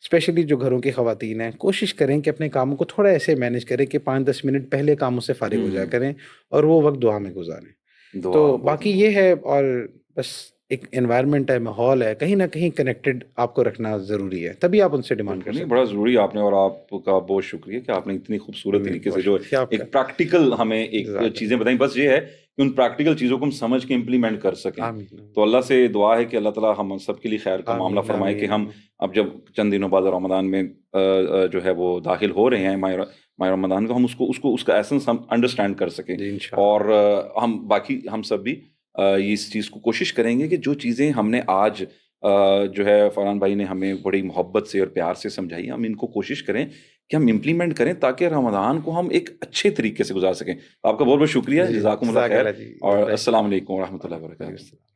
اسپیشلی جو گھروں کی خواتین ہیں, کوشش کریں کہ اپنے کاموں کو تھوڑا ایسے مینیج کریں کہ 5-10 منٹ پہلے کاموں سے فارغ ہو جایا کریں اور وہ وقت دعا میں گزاریں. تو باقی یہ ہے, اور بس ایک انوائرمنٹ ہے, ماحول ہے, کہیں نہ کہیں کنیکٹڈ آپ کو رکھنا ضروری ہے, تبھی آپ ان سے ڈیمانڈ کر سکتے ہیں. بڑا ضروری آپ نے, اور آپ کا بہت شکریہ کہ آپ نے اتنی خوبصورت طریقے سے جو ایک پریکٹیکل ہمیں ایک چیزیں بتائیں. بس یہ ہے کہ ان پریکٹیکل چیزوں کو ہم سمجھ کے امپلیمنٹ کر سکیں. تو اللہ سے دعا ہے کہ اللہ تعالیٰ ہم سب کے لیے خیر کا معاملہ فرمائے کہ ہم اب جب چند دنوں بعد رمضان میں جو ہے وہ داخل ہو رہے ہیں ماہ رمضان کو, ہم اس کا ایسنس ہم انڈرسٹینڈ کر سکیں. اور ہم باقی ہم سب بھی اس چیز کو کوشش کریں گے کہ جو چیزیں ہم نے آج جو ہے فرحان بھائی نے ہمیں بڑی محبت سے اور پیار سے سمجھائی, ہم ان کو کوشش کریں کہ ہم امپلیمنٹ کریں تاکہ رمضان کو ہم ایک اچھے طریقے سے گزار سکیں. آپ کا بہت بہت شکریہ, جزاکم اللہ خیر, اور السلام علیکم ورحمۃ اللہ وبرکاتہ.